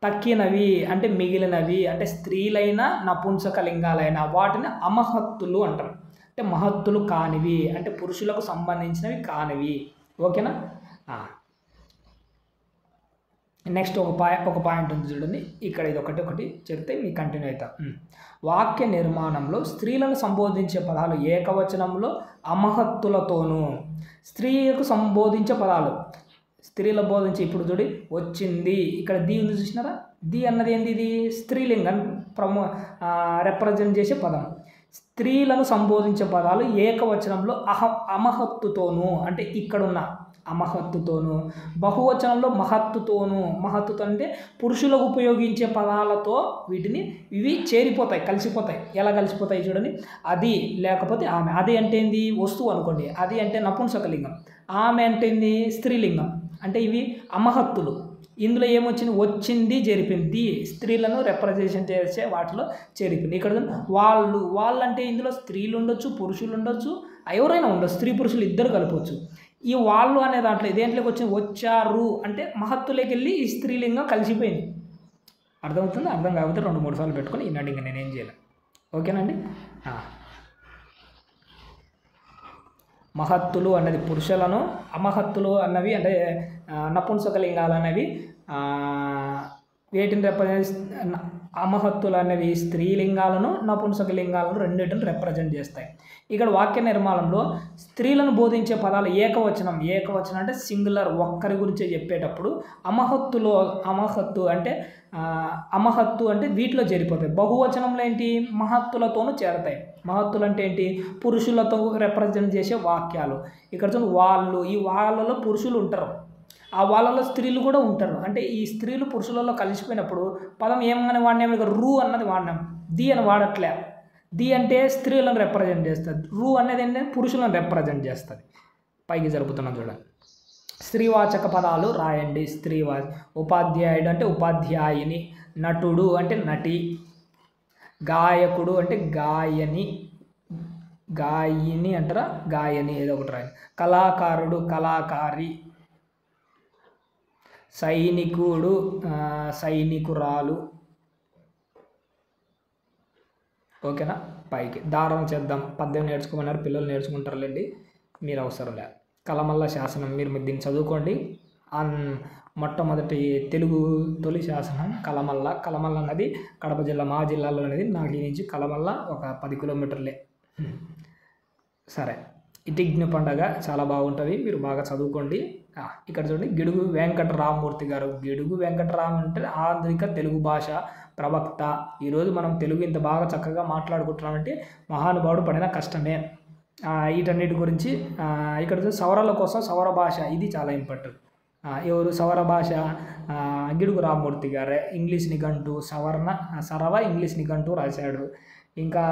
తక్కినవి అంటే మిగిలినవి అంటే స్త్రీలైన నపుంసకలింగాలైన వాటిని అమహత్తులు అంటారు. అంటే మహత్తులు కానివి అంటే పురుషులకు సంబంధించినవి కానివి. ఓకేనా? నెక్స్ట్ ఒక పాయింట్ ఉంది చూడండి ఇక్కడ, ఇది ఒకటి చెప్తే మీకు కంటిన్యూ అవుతాం. వాక్య నిర్మాణంలో స్త్రీలను సంబోధించే పదాలు ఏకవచనంలో అమహత్తులతోనూ, స్త్రీలకు సంబోధించే పదాలు స్త్రీల బోధించి. ఇప్పుడు చూడి వచ్చింది, ఇక్కడ ది ఉంది చూసినారా? ది అన్నది ఏంది? ఇది స్త్రీలింగం రిప్రజెంట్ చేసే పదం. స్త్రీలను సంబోధించే పదాలు ఏకవచనంలో అమహత్తుతోనూ అంటే ఇక్కడున్న అమహత్తుతోనూ, బహువచనంలో మహత్తుతోనూ. మహత్తుతో అంటే పురుషులకు ఉపయోగించే పదాలతో వీటిని ఇవి చేరిపోతాయి, కలిసిపోతాయి. ఎలా కలిసిపోతాయి చూడండి. అది లేకపోతే ఆమె. అది అంటే ఏంది? వస్తువు అనుకోండి. అది అంటే నపుంసకలింగం. ఆమె అంటే ఏంది? స్త్రీలింగం. అంటే ఇవి అమహత్తులు. ఇందులో ఏమొచ్చింది? వచ్చింది జరిపింది, స్త్రీలను రిప్రజెంట్ చేసే వాటిలో చేరిపోయింది. ఇక్కడ వాళ్ళు అంటే ఇందులో స్త్రీలు ఉండొచ్చు, పురుషులు ఉండొచ్చు, ఎవరైనా ఉండొచ్చు, స్త్రీ పురుషులు ఇద్దరు కలపవచ్చు. ఈ వాళ్ళు అనే దాంట్లో దేంట్లోకి వచ్చింది? వచ్చారు అంటే మహత్తులోకి వెళ్ళి ఈ స్త్రీలింగం కలిసిపోయింది. అర్థమవుతుంది? అర్థం కాకపోతే 2-3 సార్లు పెట్టుకొని ఈనాడు ఇంకా నేనేం చేయలేను. ఓకేనండి? మహత్తులు అన్నది పురుషులను, అమహత్తులు అన్నవి అంటే నపుంసకలింగాలు అనేవి వేటిని అమహత్తులు అనేవి స్త్రీలింగాలను, నపుంసకలింగాలను రెండింటిని రిప్రజెంట్ చేస్తాయి. ఇక్కడ వాక్య నిర్మాణంలో స్త్రీలను బోధించే పదాలు ఏకవచనం అంటే సింగులర్, ఒక్కరి గురించి చెప్పేటప్పుడు. అమహత్తు అంటే వీటిలో చేరిపోతాయి. బహువచనంలో ఏంటి? మహత్తులతోనూ చేరతాయి. మహత్తులు అంటే ఏంటి? పురుషులతో రిప్రజెంట్ చేసే వాక్యాలు. ఇక్కడ వాళ్ళు, ఈ వాళ్ళలో పురుషులు ఉంటారు. ఆ వాళ్ళలో స్త్రీలు కూడా ఉంటారు. అంటే ఈ స్త్రీలు పురుషులలో కలిసిపోయినప్పుడు పదం ఏమని వాడినాం, ఇక రూ అన్నది వాడినాం, ది అని వాడట్లే. ది అంటే స్త్రీలను రిప్రజెంట్ చేస్తుంది, రూ అనేది ఏంటంటే పురుషులను రిప్రజెంట్ చేస్తుంది. పైకి జరుపుతున్నాం చూడండి. స్త్రీవాచక పదాలు రాయండి. ఉపాధ్యాయుడు అంటే ఉపాధ్యాయుని, నటుడు అంటే నటి, గాయకుడు అంటే గాయని, గాయని అంటారా, గాయని ఏదో ఒకటి రాయండి. కళాకారుడు కళాకారి, సైనికుడు సైనికురాలు. ఓకేనా. పైకి దారం చేద్దాం. పద్యం నేర్చుకోమన్నారు, పిల్లలు నేర్చుకుంటారులేండి, మీరు అవసరం లేదు. కలమల్ల శాసనం మీరు దీన్ని చదువుకోండి. మొట్టమొదటి తెలుగు తొలి శాసనం కలమల్ల. కలమల్ల అన్నది కడప జిల్లా, మా జిల్లాలో అనేది. నాకు ఈ నుంచి కలమల్ల ఒక 10 కిలోమీటర్లే. సరే, ఇటిగ్ని పండగ చాలా బాగుంటుంది, మీరు బాగా చదువుకోండి. ఇక్కడ చూడండి, గిడుగు వెంకటరామమూర్తి గారు. గిడుగు వెంకటరామ అంటే ఆంధ్రిక తెలుగు భాష ప్రవక్త. ఈరోజు మనం తెలుగు ఇంత బాగా చక్కగా మాట్లాడుకుంటున్నామంటే మహానుభావుడు పడిన కష్టమే. వీటన్నిటి గురించి ఇక్కడ సవరాల కోసం సవర భాష, ఇది చాలా ఇంపార్టెంట్. ఎవరు సవర భాష? గిడుగు రామమూర్తి గారే. ఇంగ్లీష్ నిఘంటు సరవ ఇంగ్లీష్ నిఘంటు రాశాడు. ఇంకా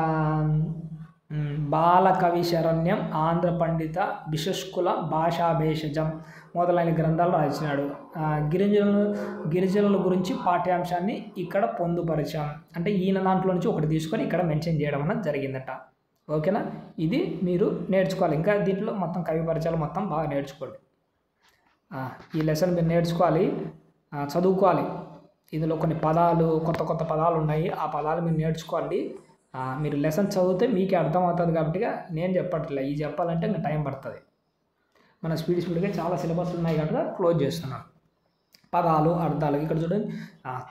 బాలకవి శరణ్యం, ఆంధ్ర పండిత బిషష్కుల భాషాభేషజం మొదలైన గ్రంథాలు రాసినాడు. గిరిజనుల గురించి పాఠ్యాంశాన్ని ఇక్కడ పొందుపరిచాం. అంటే ఈయన దాంట్లో నుంచి ఒకటి తీసుకొని ఇక్కడ మెన్షన్ చేయడం అన్నది జరిగిందట. ఓకేనా. ఇది మీరు నేర్చుకోవాలి. ఇంకా దీంట్లో మొత్తం కవి పరిచయాలు మొత్తం బాగా నేర్చుకోండి. ఈ లెసన్ మీరు నేర్చుకోవాలి, చదువుకోవాలి. ఇందులో కొన్ని పదాలు, కొత్త కొత్త పదాలు ఉన్నాయి, ఆ పదాలు మీరు నేర్చుకోండి. మీరు లెసన్ చదివితే మీకే అర్థమవుతుంది. కాబట్టి నేను చెప్పట్లే, ఇది చెప్పాలంటే ఇంకా టైం పడుతుంది. మన స్పీడ్గా చాలా సిలబస్ ఉన్నాయి కనుక క్లోజ్ చేస్తున్నాను. పదాలు, అర్థాలు ఇక్కడ చూడండి.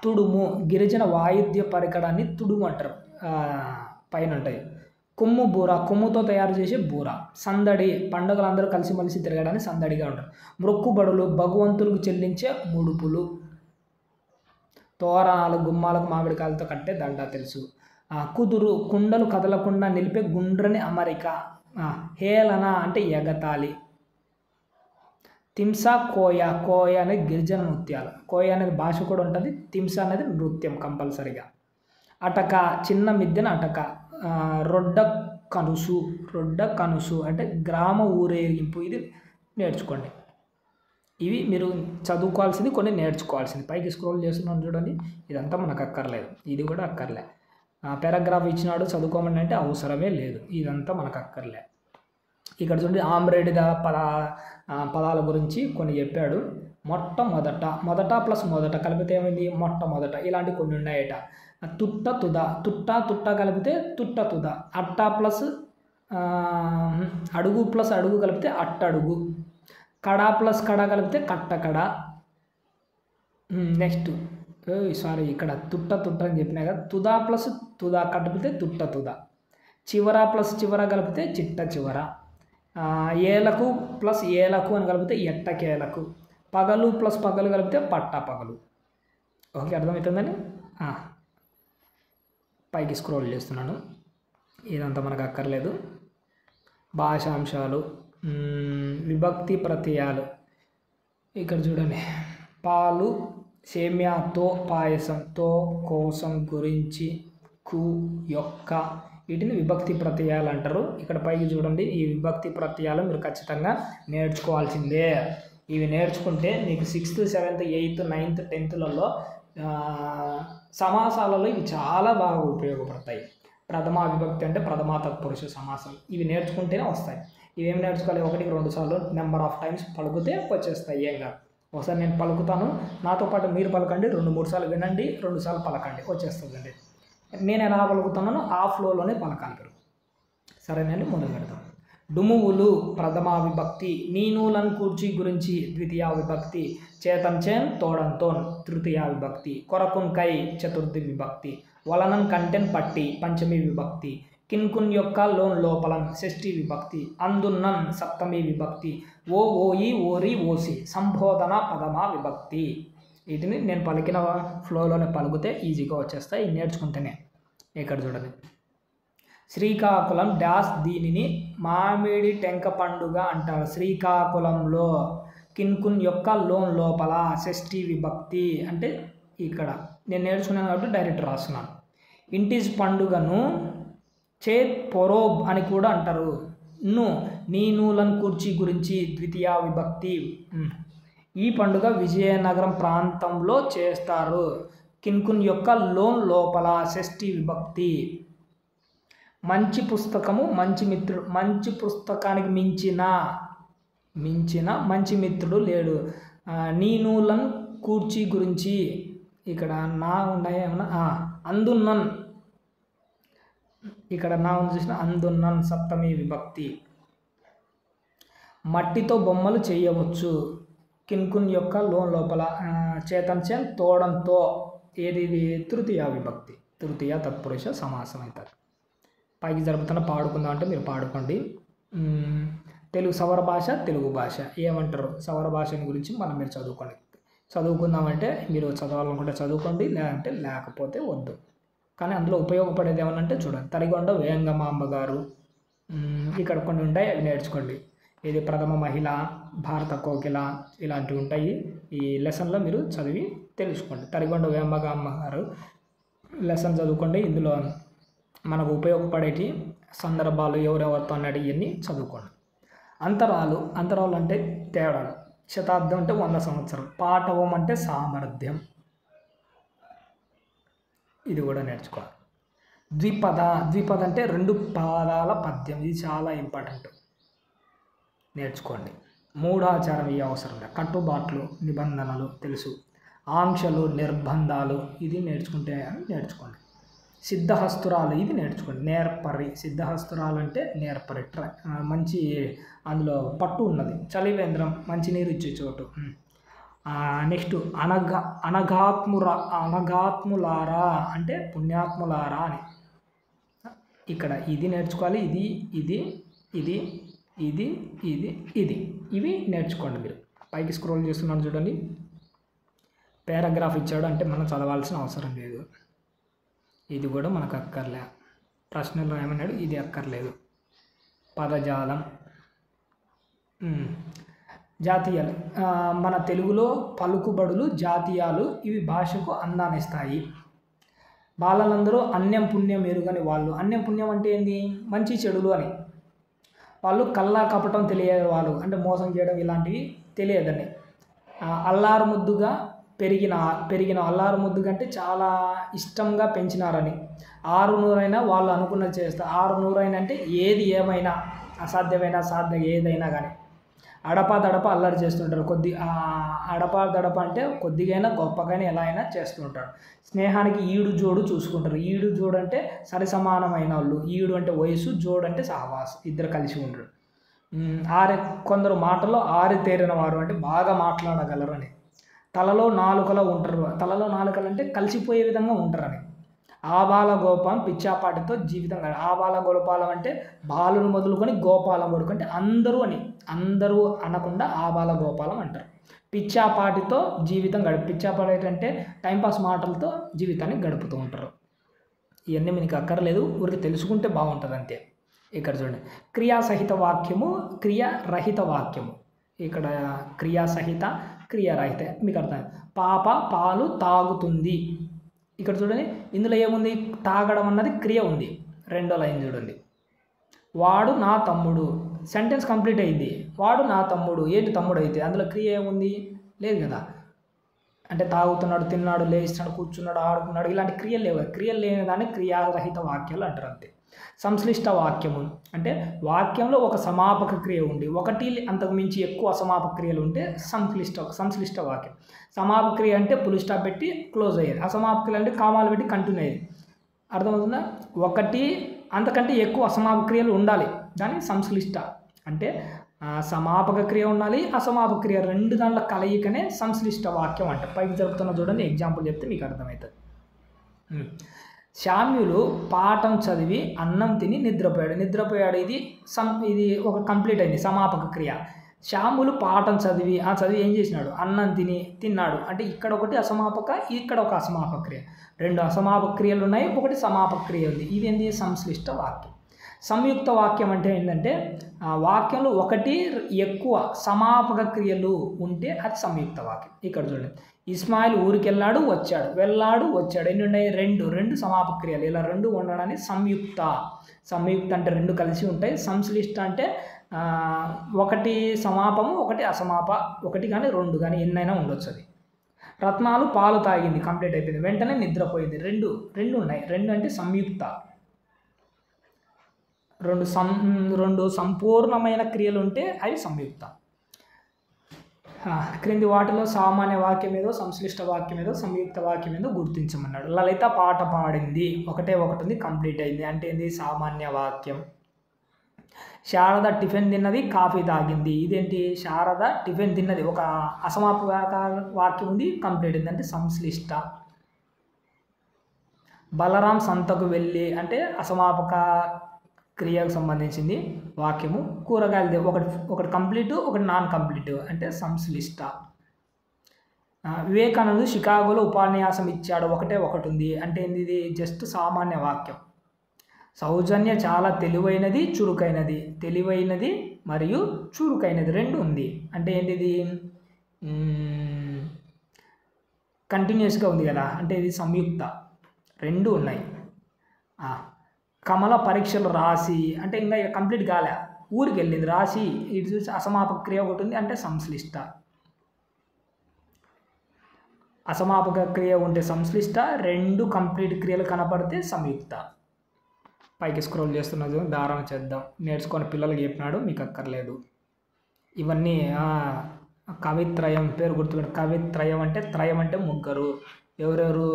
తుడుము, గిరిజన వాయిద్య పరికరాన్ని తుడుము అంటారు. పైన ఉంటాయి. కొమ్ము బూర, కొమ్ముతో తయారు చేసే బూర. సందడి, పండుగలందరూ కలిసిమెలిసి తిరగడానికి సందడిగా ఉంటారు. మొక్కుబడులు, భగవంతులకు చెల్లించే ముడుపులు. తోరణాలు, గుమ్మాలకు మామిడికాయలతో కట్టే దండ తెలుసు. కుదురు, కుండలు కదలకుండా నిలిపే గుండ్రని అమరిక. హేళన అంటే ఎగతాళి. తింస, కోయ. కోయ అనేది గిరిజన నృత్యాలు. కోయ అనేది భాష కూడా ఉంటుంది, తింస అనేది నృత్యం కంపల్సరిగా. అటక, చిన్న మిద్దెన అటక. రొడ్డ కనుసు. రొడ్డ కనుసు అంటే గ్రామ ఊరేగింపు. ఇది నేర్చుకోండి. ఇవి మీరు చదువుకోవాల్సింది, కొన్ని నేర్చుకోవాల్సింది. పైకి స్క్రోల్ చేస్తున్నాను చూడండి. ఇదంతా మనకు అక్కర్లేదు, ఇది కూడా అక్కర్లే. పారాగ్రాఫ్ ఇచ్చినాడు చదువుకోమని అంటే అవసరమే లేదు, ఇదంతా మనకు అక్కర్లే. ఇక్కడ చూడండి, ఆమ్రేడిద పదాల గురించి కొన్ని చెప్పాడు. మొదట ప్లస్ మొదట కలిపితే ఏమైంది? మొట్టమొదట. ఇలాంటి కొన్ని ఉన్నాయట. తుట్ట తుద, తుట్ట కలిపితే తుట్ట తుద. అట్ట ప్లస్ అడుగు ప్లస్ అడుగు కలిపితే అట్టడుగు. కడ ప్లస్ కడ కలిపితే కట్టకడ. నెక్స్ట్ ఇక్కడ తుట్ట అని చెప్పినా కదా. తుదా ప్లస్ తుదా కలిపితే తుట్ట తుద. చివర ప్లస్ చివర కలిపితే చిట్ట చివర. ఏలకు ప్లస్ ఏలకు అని కలిపితే ఎట్టకేలకు. పగలు ప్లస్ పగలు కలిపితే పట్ట పగలు. ఓకే, అర్థమవుతుందని పైకి స్క్రోల్ చేస్తున్నాను. ఇదంతా మనకు అక్కర్లేదు. భాషాంశాలు, విభక్తి ప్రత్యయాలు ఇక్కడ చూడండి. పాలు, సేమ్యాతో, పాయసంతో, కోసం, గురించి, కు, యొక్క, వీటిని విభక్తి ప్రత్యయాలు అంటారు. ఇక్కడ పైకి చూడండి, ఈ విభక్తి ప్రత్యయాలు మీరు ఖచ్చితంగా నేర్చుకోవాల్సిందే. ఇవి నేర్చుకుంటే మీకు 6th, 7th, 8th, 9th, 10thలలో సమాసాలలో ఇవి చాలా బాగా ఉపయోగపడతాయి. ప్రథమా విభక్తి అంటే ప్రథమా తత్పురుష సమాసం. ఇవి నేర్చుకుంటేనే వస్తాయి. ఇవేమి నేర్చుకోవాలి? 1-2 సార్లు నెంబర్ ఆఫ్ టైమ్స్ పలుకుతే వచ్చేస్తాయి. ఏం కాదు, ఒకసారి నేను పలుకుతాను, నాతో పాటు మీరు పలకండి. 2-3 సార్లు వినండి, 2 సార్లు పలకండి, వచ్చేస్తుందండి. నేను ఎలా పలుకుతున్నానో ఆ ఫ్లోలోనే పలకాలి మీరు. సరేనండి, మొదలు పెడతాం. డుమువులు ప్రథమా విభక్తి. నీనూలను కూర్చి గురించి ద్వితీయ విభక్తి. చేతంచేన్ తోడంతోన్ తృతీయ విభక్తి. కొరకున్ కై చతుర్థి విభక్తి. వలనన్ కంటెన్ పట్టి పంచమి విభక్తి. కిన్కున్ యొక్క లోన్ లోపలన్ షష్ఠి విభక్తి. అందున్నన్ సప్తమి విభక్తి. ఓ ఓయి ఓరి ఓసి సంబోధన పదమా విభక్తి. వీటిని నేను పలికిన ఫ్లోలోనే పలికితే ఈజీగా వచ్చేస్తాయి, నేర్చుకుంటేనే. ఇక్కడ చూడండి, శ్రీకాకుళం డాష్, దీనిని మామిడి టెంక పండుగ అంటారు. శ్రీకాకుళంలో కిన్కున్ యొక్క లోన్ లోపల షష్ఠీ విభక్తి అంటే ఇక్కడ నేను నేర్చుకున్నాను కాబట్టి డైరెక్ట్ రాస్తున్నాను. ఇంటిజ్ పండుగను చేత్ పొరోబ్ అని కూడా అంటారు. నీ నూలన్ కూర్చి గురించి ద్వితీయ విభక్తి. ఈ పండుగ విజయనగరం ప్రాంతంలో చేస్తారు. కిన్కున్ యొక్క లోన్ లోపల షష్ఠీ విభక్తి. మంచి పుస్తకము మంచి మిత్రుడు. మంచి పుస్తకానికి మించిన మంచి మిత్రుడు లేడు. నీ నూలన్ కూర్చి గురించి ఇక్కడ నా ఉన్నాయి ఏమన్నా అందున్నన్ ఇక్కడ నా ఉంది చూసిన అందున్నన్ సప్తమి విభక్తి. మట్టితో బొమ్మలు చేయవచ్చు. కిన్కున్ యొక్క లోన్ లోపల చేతన్ తోడంతో ఏది తృతీయ విభక్తి. తృతీయ తత్పురుష సమాసం అవుతారు. పైకి జరుపుతున్న పాడుకుందాం అంటే మీరు పాడుకోండి. తెలుగు సవర భాష తెలుగు భాష ఏమంటారు సవర భాషని గురించి మీరు చదువుకోండి. చదువుకుందామంటే మీరు చదవాలనుకుంటే చదువుకోండి, లేదంటే లేకపోతే వద్దు. కానీ అందులో ఉపయోగపడేది ఏమనంటే చూడండి, తరిగొండ వేంగమాంబ గారు ఇక్కడ కొన్ని ఉంటాయి, అవి నేర్చుకోండి. ఇది ప్రథమ మహిళ, భారత కోకిల ఇలాంటివి ఉంటాయి. ఈ లెసన్లో మీరు చదివి తెలుసుకోండి. తరిగొండ వేంగమాంబ గారు లెసన్ చదువుకోండి. ఇందులో మనకు ఉపయోగపడేటి సందర్భాలు ఎవరెవరితో అన్నాడు ఇవన్నీ చదువుకోండి. అంతరాలు అంటే తేడాలు. శతాబ్దం అంటే 100 సంవత్సరం. పాఠవం అంటే సామర్థ్యం, ఇది కూడా నేర్చుకోవాలి. ద్విపద అంటే 2 పాదాల పద్యం, ఇది చాలా ఇంపార్టెంట్, నేర్చుకోండి. మూఢాచారం ఈ అవసరం లేదు. కట్టుబాట్లు నిబంధనలు తెలుసు. ఆంక్షలు నిర్బంధాలు ఇది నేర్చుకోండి. సిద్ధహస్తురాలు ఇది నేర్చుకోండి. నేర్పరి. సిద్ధహస్తురాలు అంటే నేర్పరి, మంచి అందులో పట్టు ఉన్నది. చలివేంద్రం మంచినీరు ఇచ్చే చోటు. నెక్స్ట్ అనగాత్ములారా అంటే పుణ్యాత్ములారా అని. ఇక్కడ ఇది నేర్చుకోవాలి. ఇది ఇవి నేర్చుకోండి. మీరు పైకి స్క్రోల్ చేస్తున్నాను చూడండి. పారాగ్రాఫ్ ఇచ్చాడు అంటే మనం చదవాల్సిన అవసరం లేదు. ఇది కూడా మనకు అక్కర్లే. ప్రశ్నలో ఏమన్నాడు, ఇది అక్కర్లేదు. పదజాలం. జాతీయాలు. మన తెలుగులో పలుకుబడులు జాతీయాలు ఇవి భాషకు అందాన్ని ఇస్తాయి. బాలలందరూ అన్యం పుణ్యం ఎరుగని వాళ్ళు. అన్యం పుణ్యం అంటే ఏంది, మంచి చెడులు అని. వాళ్ళు కల్లా కపటం తెలియని వాళ్ళు, అంటే మోసం చేయడం ఇలాంటివి తెలియదని. అల్లారు ముద్దుగా పెరిగిన అల్లారు ముద్దుగా అంటే చాలా ఇష్టంగా పెంచినారని. 600 వాళ్ళు అనుకున్నది చేస్తారు. 600 అంటే ఏది ఏమైనా అసాధ్యమైన సాధ్యం ఏదైనా కానీ. అడపా అల్లరి చేస్తుంటారు. అడపా అంటే కొద్దిగైనా గొప్పగానే ఎలా అయినా చేస్తుంటారు. స్నేహానికి ఈడు జోడు చూసుకుంటారు. ఈడు జోడు అంటే సరి సమానమైన వాళ్ళు. ఈడు అంటే వయసు, జోడు అంటే సహవాసం, ఇద్దరు కలిసి ఉండరు. కొందరు మాటల్లో ఆరితేరిన వారు అంటే బాగా మాట్లాడగలరు అని. తలలో నాలుకలో ఉంటారు. తలలో నాలుకలు అంటే కలిసిపోయే విధంగా ఉంటారని. ఆబాల గోపాలం పిచ్చాపాటితో జీవితం. ఆబాల గోపాలం అంటే బాలును మొదలుకొని గోపాలం వరకు అంటే అందరూ అనకుండా ఆబాల గోపాలం అంటారు. పిచ్చాపాటితో జీవితం పిచ్చాపాటి అంటే టైంపాస్ మాటలతో జీవితాన్ని గడుపుతూ ఉంటారు. ఇవన్నీ మీకు అక్కర్లేదు, ఊరికి తెలుసుకుంటే బాగుంటుంది అంతే. ఇక్కడ చూడండి, క్రియాసహిత వాక్యము, క్రియారహిత వాక్యము. ఇక్కడ క్రియాసహిత క్రియారహిత మీకు అర్థం. పాప పాలు తాగుతుంది. ఇక్కడ చూడండి, ఇందులో ఏముంది, తాగడం అన్నది క్రియ ఉంది. 2వ లైన్ చూడండి, వాడు నా తమ్ముడు. సెంటెన్స్ కంప్లీట్ అయింది. వాడు నా తమ్ముడు. ఏంటి తమ్ముడు అయితే అందులో క్రియ ఏముంది, లేదు కదా. అంటే తాగుతున్నాడు, తిన్నాడు, లేస్తున్నాడు, కూర్చున్నాడు, ఆడుకున్నాడు, ఇలాంటి క్రియలు లేవు. క్రియలు లేని దాన్ని క్రియారహిత వాక్యాలు అంటారు అంతే. సంశ్లిష్ట వాక్యము అంటే వాక్యంలో ఒక సమాపక క్రియ ఉండి ఒకటి అంతకు మించి ఎక్కువ అసమాపక క్రియలు ఉంటే సంశ్లిష్ట వాక్యం. సమాపక క్రియ అంటే పులి స్టాప్ పెట్టి క్లోజ్ అయ్యేది. అసమాపక క్రియ అంటే కామాలు పెట్టి కంటిన్యూ అయ్యేది. అర్థమవుతుందా? ఒకటి అంతకంటే ఎక్కువ అసమాపక క్రియలు ఉండాలి, దాన్ని సంశ్లిష్ట అంటే. సమాపక క్రియ ఉండాలి, అసమాపక క్రియ, 2 దాంట్లో కలయికనే సంశ్లిష్ట వాక్యం అంట. పైకి జరుపుతున్న చూడండి, ఎగ్జాంపుల్ చెప్తే మీకు అర్థమవుతుంది. శామ్యులు పాఠం చదివి అన్నం తిని నిద్రపోయాడు. ఇది ఒక కంప్లీట్ అయింది సమాపక క్రియ. శ్యాములు పాఠం చదివి ఏం చేసినాడు, అన్నం తిన్నాడు. అంటే ఇక్కడ ఒకటి అసమాపక, ఇక్కడ ఒక అసమాపక క్రియ. 2 అసమాపక క్రియలు ఉన్నాయి, ఒకటి సమాపక క్రియ ఉంది. ఇది ఏంటి, సంశ్లిష్ట వాక్యం. సంయుక్త వాక్యం అంటే ఏంటంటే వాక్యంలో ఒకటి ఎక్కువ సమాపక క్రియలు ఉంటే అది సంయుక్త వాక్యం. ఇక్కడ చూడండి, ఇస్మాయిల్ ఊరికి వెళ్ళాడు వచ్చాడు, వెళ్ళాడు వచ్చాడు, ఎన్ని ఉన్నాయి? రెండు సమాపక క్రియలు. ఇలా రెండు ఉండడాన్ని సంయుక్త. సంయుక్త అంటే రెండు కలిసి ఉంటాయి. సంశ్లిష్ట అంటే ఒకటి సమాపము ఒకటి అసమాప, ఒకటి కానీ రెండు కానీ ఎన్నైనా ఉండొచ్చు. అది రత్నాలు పాలు తాగింది, కంప్లీట్ అయిపోయింది, వెంటనే నిద్రపోయింది, రెండు ఉన్నాయి. రెండు అంటే సంయుక్త. రెండు సంపూర్ణమైన క్రియలు ఉంటే అవి సంయుక్త. క్రింది వాటిలో సామాన్య వాక్యం ఏదో, సంశ్లిష్ట వాక్యం ఏదో, సంయుక్త వాక్యం ఏదో గుర్తించమన్నాడు. లలిత పాట పాడింది, ఒకటే ఒకటి ఉంది, కంప్లీట్ అయింది అంటే ఏంది? సామాన్య వాక్యం. శారద టిఫిన్ తిన్నది, కాఫీ తాగింది, ఇదేంటి? శారద టిఫిన్ తిన్నది, ఒక అసమాపక వాక్యం ఉంది, కంప్లీట్ అయింది అంటే సంశ్లిష్ట. బలరాం సంతకు వెళ్ళి అంటే అసమాపక క్రియకు సంబంధించింది వాక్యము. కూరగాయలది ఒకటి కంప్లీట్, ఒకటి నాన్ కంప్లీట్ అంటే సంశ్లిష్ట. వివేకానంద షికాగోలో ఉపన్యాసం ఇచ్చాడు, ఒకటే ఒకటి ఉంది అంటే ఏంది? ఇది జస్ట్ సామాన్య వాక్యం. సౌజన్య చాలా తెలివైనది, చురుకైనది, తెలివైనది మరియు చురుకైనది రెండు ఉంది అంటే ఏంటిది? కంటిన్యూస్గా ఉంది కదా అంటే ఇది సంయుక్త. రెండు ఉన్నాయి. కమల పరీక్షలు రాసి అంటే ఇంకా కంప్లీట్ కాలే, ఊరికి వెళ్ళింది, రాసి ఇటు చూసి అసమాపక క్రియ ఒకటి ఉంది అంటే సంశ్లిష్ట. అసమాపక క్రియ ఉంటే సంశ్లిష్ట, రెండు కంప్లీట్ క్రియలు కనపడితే సంయుక్త. పైకి స్క్రోల్ చేస్తున్నది, ధారణ చేద్దాం. నేర్చుకొని పిల్లలకి చెప్పినాడు, మీకు అక్కర్లేదు. ఇవన్నీ కవిత్రయం పేరు గుర్తుపెట్టు. కవిత్రయం అంటే త్రయం అంటే ముగ్గురు. ఎవరెవరు?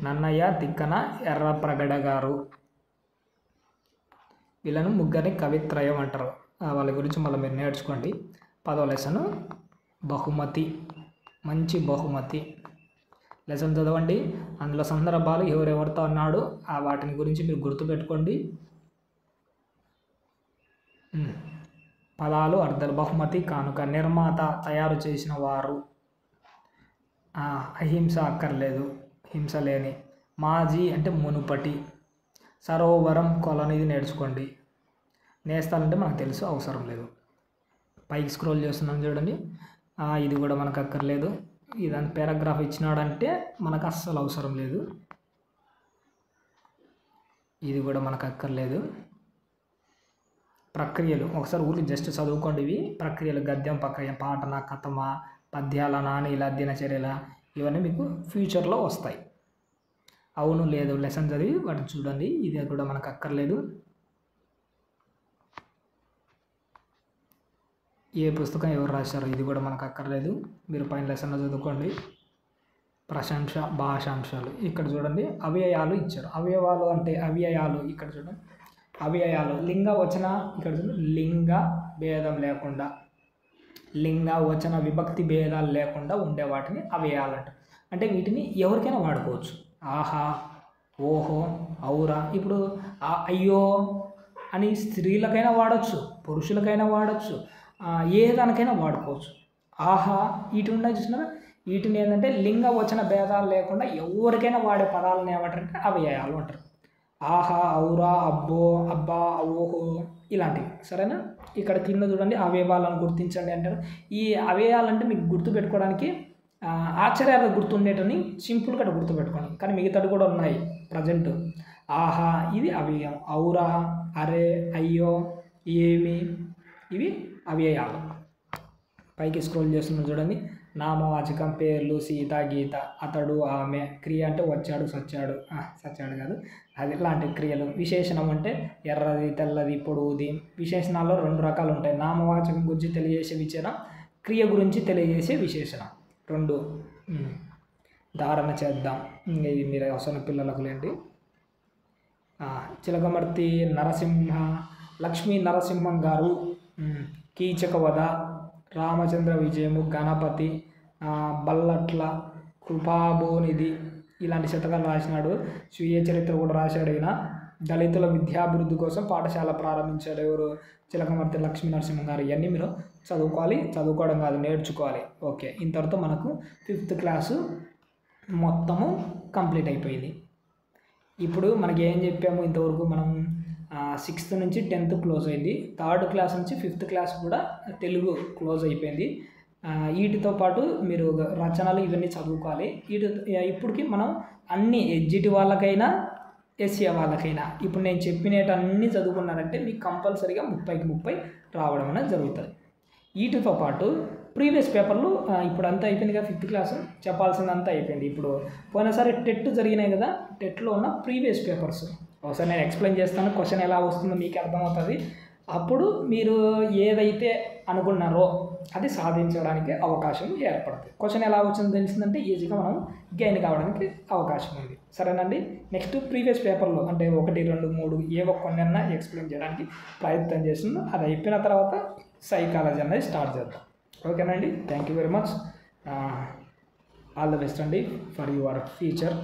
నన్నయ్య, తిక్కన, ఎర్రప్రగడ గారు. వీళ్ళను ముగ్గురిని కవిత్రయం అంటారు. వాళ్ళ గురించి మళ్ళీ మీరు నేర్చుకోండి. 10వ లెసన్ బహుమతి. మంచి బహుమతి లెసన్ చదవండి. అందులో సందర్భాలు ఎవరెవరితో అన్నాడు వాటిని గురించి మీరు గుర్తుపెట్టుకోండి. పదాలు, అర్థాలు. బహుమతి, కానుక. నిర్మాత, తయారు చేసిన వారు. అహింస అక్కర్లేదు, హింస లేని. మాజీ అంటే మునుపటి. సరోవరం, కొలను, ఇది నేర్చుకోండి. నేస్తాలంటే మనకు తెలుసు, అవసరం లేదు. పైకి స్క్రోల్ చేస్తున్నాం చూడండి. ఇది కూడా మనకు అక్కర్లేదు. ఇదాని పారాగ్రాఫ్ ఇచ్చినాడంటే మనకు అస్సలు అవసరం లేదు. ఇది కూడా మనకు అక్కర్లేదు. ప్రక్రియలు ఒకసారి ఊరికి జస్ట్ చదువుకోండి. ఇవి ప్రక్రియలు: గద్యం, ప్రక్రియ, పాటన, కథమ, పద్యాల, నాణీల, దినచర్యల, ఇవన్నీ మీకు ఫ్యూచర్లో వస్తాయి. అవును లేదు లెసన్ చదివి వాటిని చూడండి. ఇది కూడా మనకు అక్కర్లేదు. ఏ పుస్తకం ఎవరు రాశారో ఇది కూడా మనకు అక్కర్లేదు. మీరు పైన లెసన్లో చదువుకోండి. ప్రశంస, భాషాంశాలు. ఇక్కడ చూడండి అవ్యయాలు ఇచ్చారు. అవయవాలు అంటే అవ్యయాలు. ఇక్కడ చూడండి అవ్యయాలు. లింగ వచన, ఇక్కడ చూడండి లింగ భేదం లేకుండా, లింగ వచన విభక్తి భేదాలు లేకుండా ఉండే వాటిని అవ్యయాలు అంటారు. అంటే వీటిని ఎవరికైనా వాడుకోవచ్చు. ఆహా, ఓహో, ఔరా. ఇప్పుడు అయ్యో అని స్త్రీలకైనా వాడచ్చు, పురుషులకైనా వాడచ్చు, ఏ దానికైనా వాడుకోవచ్చు. ఆహా, వీటి ఉన్నాయి చూసినారా, వీటిని ఏంటంటే లింగ వచన భేదాలు లేకుండా ఎవరికైనా వాడే పదాలను ఏమంటారంటే అవ్యయాలు అంటారు. ఆహా, ఔరా, అబ్బో, అబ్బా, ఓహో, ఇలాంటివి. సరేనా? ఇక్కడ కింద చూడండి అవయవాలను గుర్తించండి అంటారు. ఈ అవయవాలంటే మీకు గుర్తుపెట్టుకోవడానికి ఆశ్చర్యాలు గుర్తుండేటని సింపుల్గా గుర్తుపెట్టుకోండి. కానీ మిగతాడు కూడా ఉన్నాయి ప్రజెంట్. ఆహా ఇది అవ్యయం, ఔరా, అరే, అయ్యో, ఏమి, ఇవి అవ్యయాలు. పైకి స్క్రోల్ చేస్తున్నాం చూడండి. నామవాచకం, పేర్లు, సీత, గీత, అతడు, ఆమె. క్రియ అంటే వచ్చాడు, సచ్చాడు, సచ్చాడు కాదు, అది ఇలాంటి క్రియలు. విశేషణం అంటే ఎర్రది, తెల్లది, పొడవుది. విశేషణాల్లో 2 రకాలు ఉంటాయి. నామవాచకం గురించి తెలియజేసే విశేషణం, క్రియ గురించి తెలియజేసే విశేషణం. 2 ధారణ చేద్దాం. ఇది మీరు అవసరం పిల్లలకు లేండి. చిలకమర్తి నరసింహ, లక్ష్మీ నరసింహం గారు, కీచక వధ, రామచంద్ర విజయము, గణపతి, బల్లట్ల, కృపాభోనిధి, ఇలాంటి శతకాలు రాసినాడు. స్వీయ చరిత్ర కూడా రాశాడు. ఈయన దళితుల విద్యాభివృద్ధి కోసం పాఠశాల ప్రారంభించాడు. ఎవరు? చిలకమర్తి లక్ష్మీ నరసింహం గారు. ఇవన్నీ మీరు చదువుకోవాలి, చదువుకోవడం కాదు నేర్చుకోవాలి. ఓకే, ఇంతటితో మనకు 5th క్లాసు మొత్తము కంప్లీట్ అయిపోయింది. ఇప్పుడు మనకి ఏం చెప్పాము ఇంతవరకు? మనం 6th నుంచి 10th క్లోజ్ అయింది. 3rd క్లాస్ నుంచి 5th క్లాస్ కూడా తెలుగు క్లోజ్ అయిపోయింది. వీటితో పాటు మీరు రచనలు ఇవన్నీ చదువుకోవాలి. ఇప్పటికి మనం అన్ని ఎడ్జిటి వాళ్ళకైనా ఎస్ఏ వాళ్ళకైనా ఇప్పుడు నేను చెప్పినవన్నీ చదువుకున్నారంటే మీకు కంపల్సరీగా 30కి 30 రావడం అనేది జరుగుతుంది. వీటితో పాటు ప్రీవియస్ పేపర్లు ఇప్పుడు అంతా అయిపోయింది కదా, 5th క్లాస్ చెప్పాల్సిందంతా అయిపోయింది. ఇప్పుడు పోయినసారి టెట్ జరిగినాయి కదా, టెట్లో ఉన్న ప్రీవియస్ పేపర్స్ ఒకసారి నేను ఎక్స్ప్లెయిన్ చేస్తాను. క్వశ్చన్ ఎలా వస్తుందో మీకు అర్థమవుతుంది. అప్పుడు మీరు ఏదైతే అనుకున్నారో అది సాధించడానికి అవకాశం ఏర్పడుతుంది. క్వశ్చన్ ఎలా వచ్చిందో తెలిసిందంటే ఈజీగా మనం గెయిన్ కావడానికి అవకాశం ఉంది. సరేనండి. నెక్స్ట్ ప్రీవియస్ పేపర్లో అంటే 1, 2, 3 ఏవో కొన్నైనా ఎక్స్ప్లెయిన్ చేయడానికి ప్రయత్నం చేస్తున్నాను. అది అయిపోయిన తర్వాత సైకాలజీ అనేది స్టార్ట్ చేద్దాం. ఓకేనండి. Thank you very much. All the best అండి ఫర్ యువర్ ఫ్యూచర్.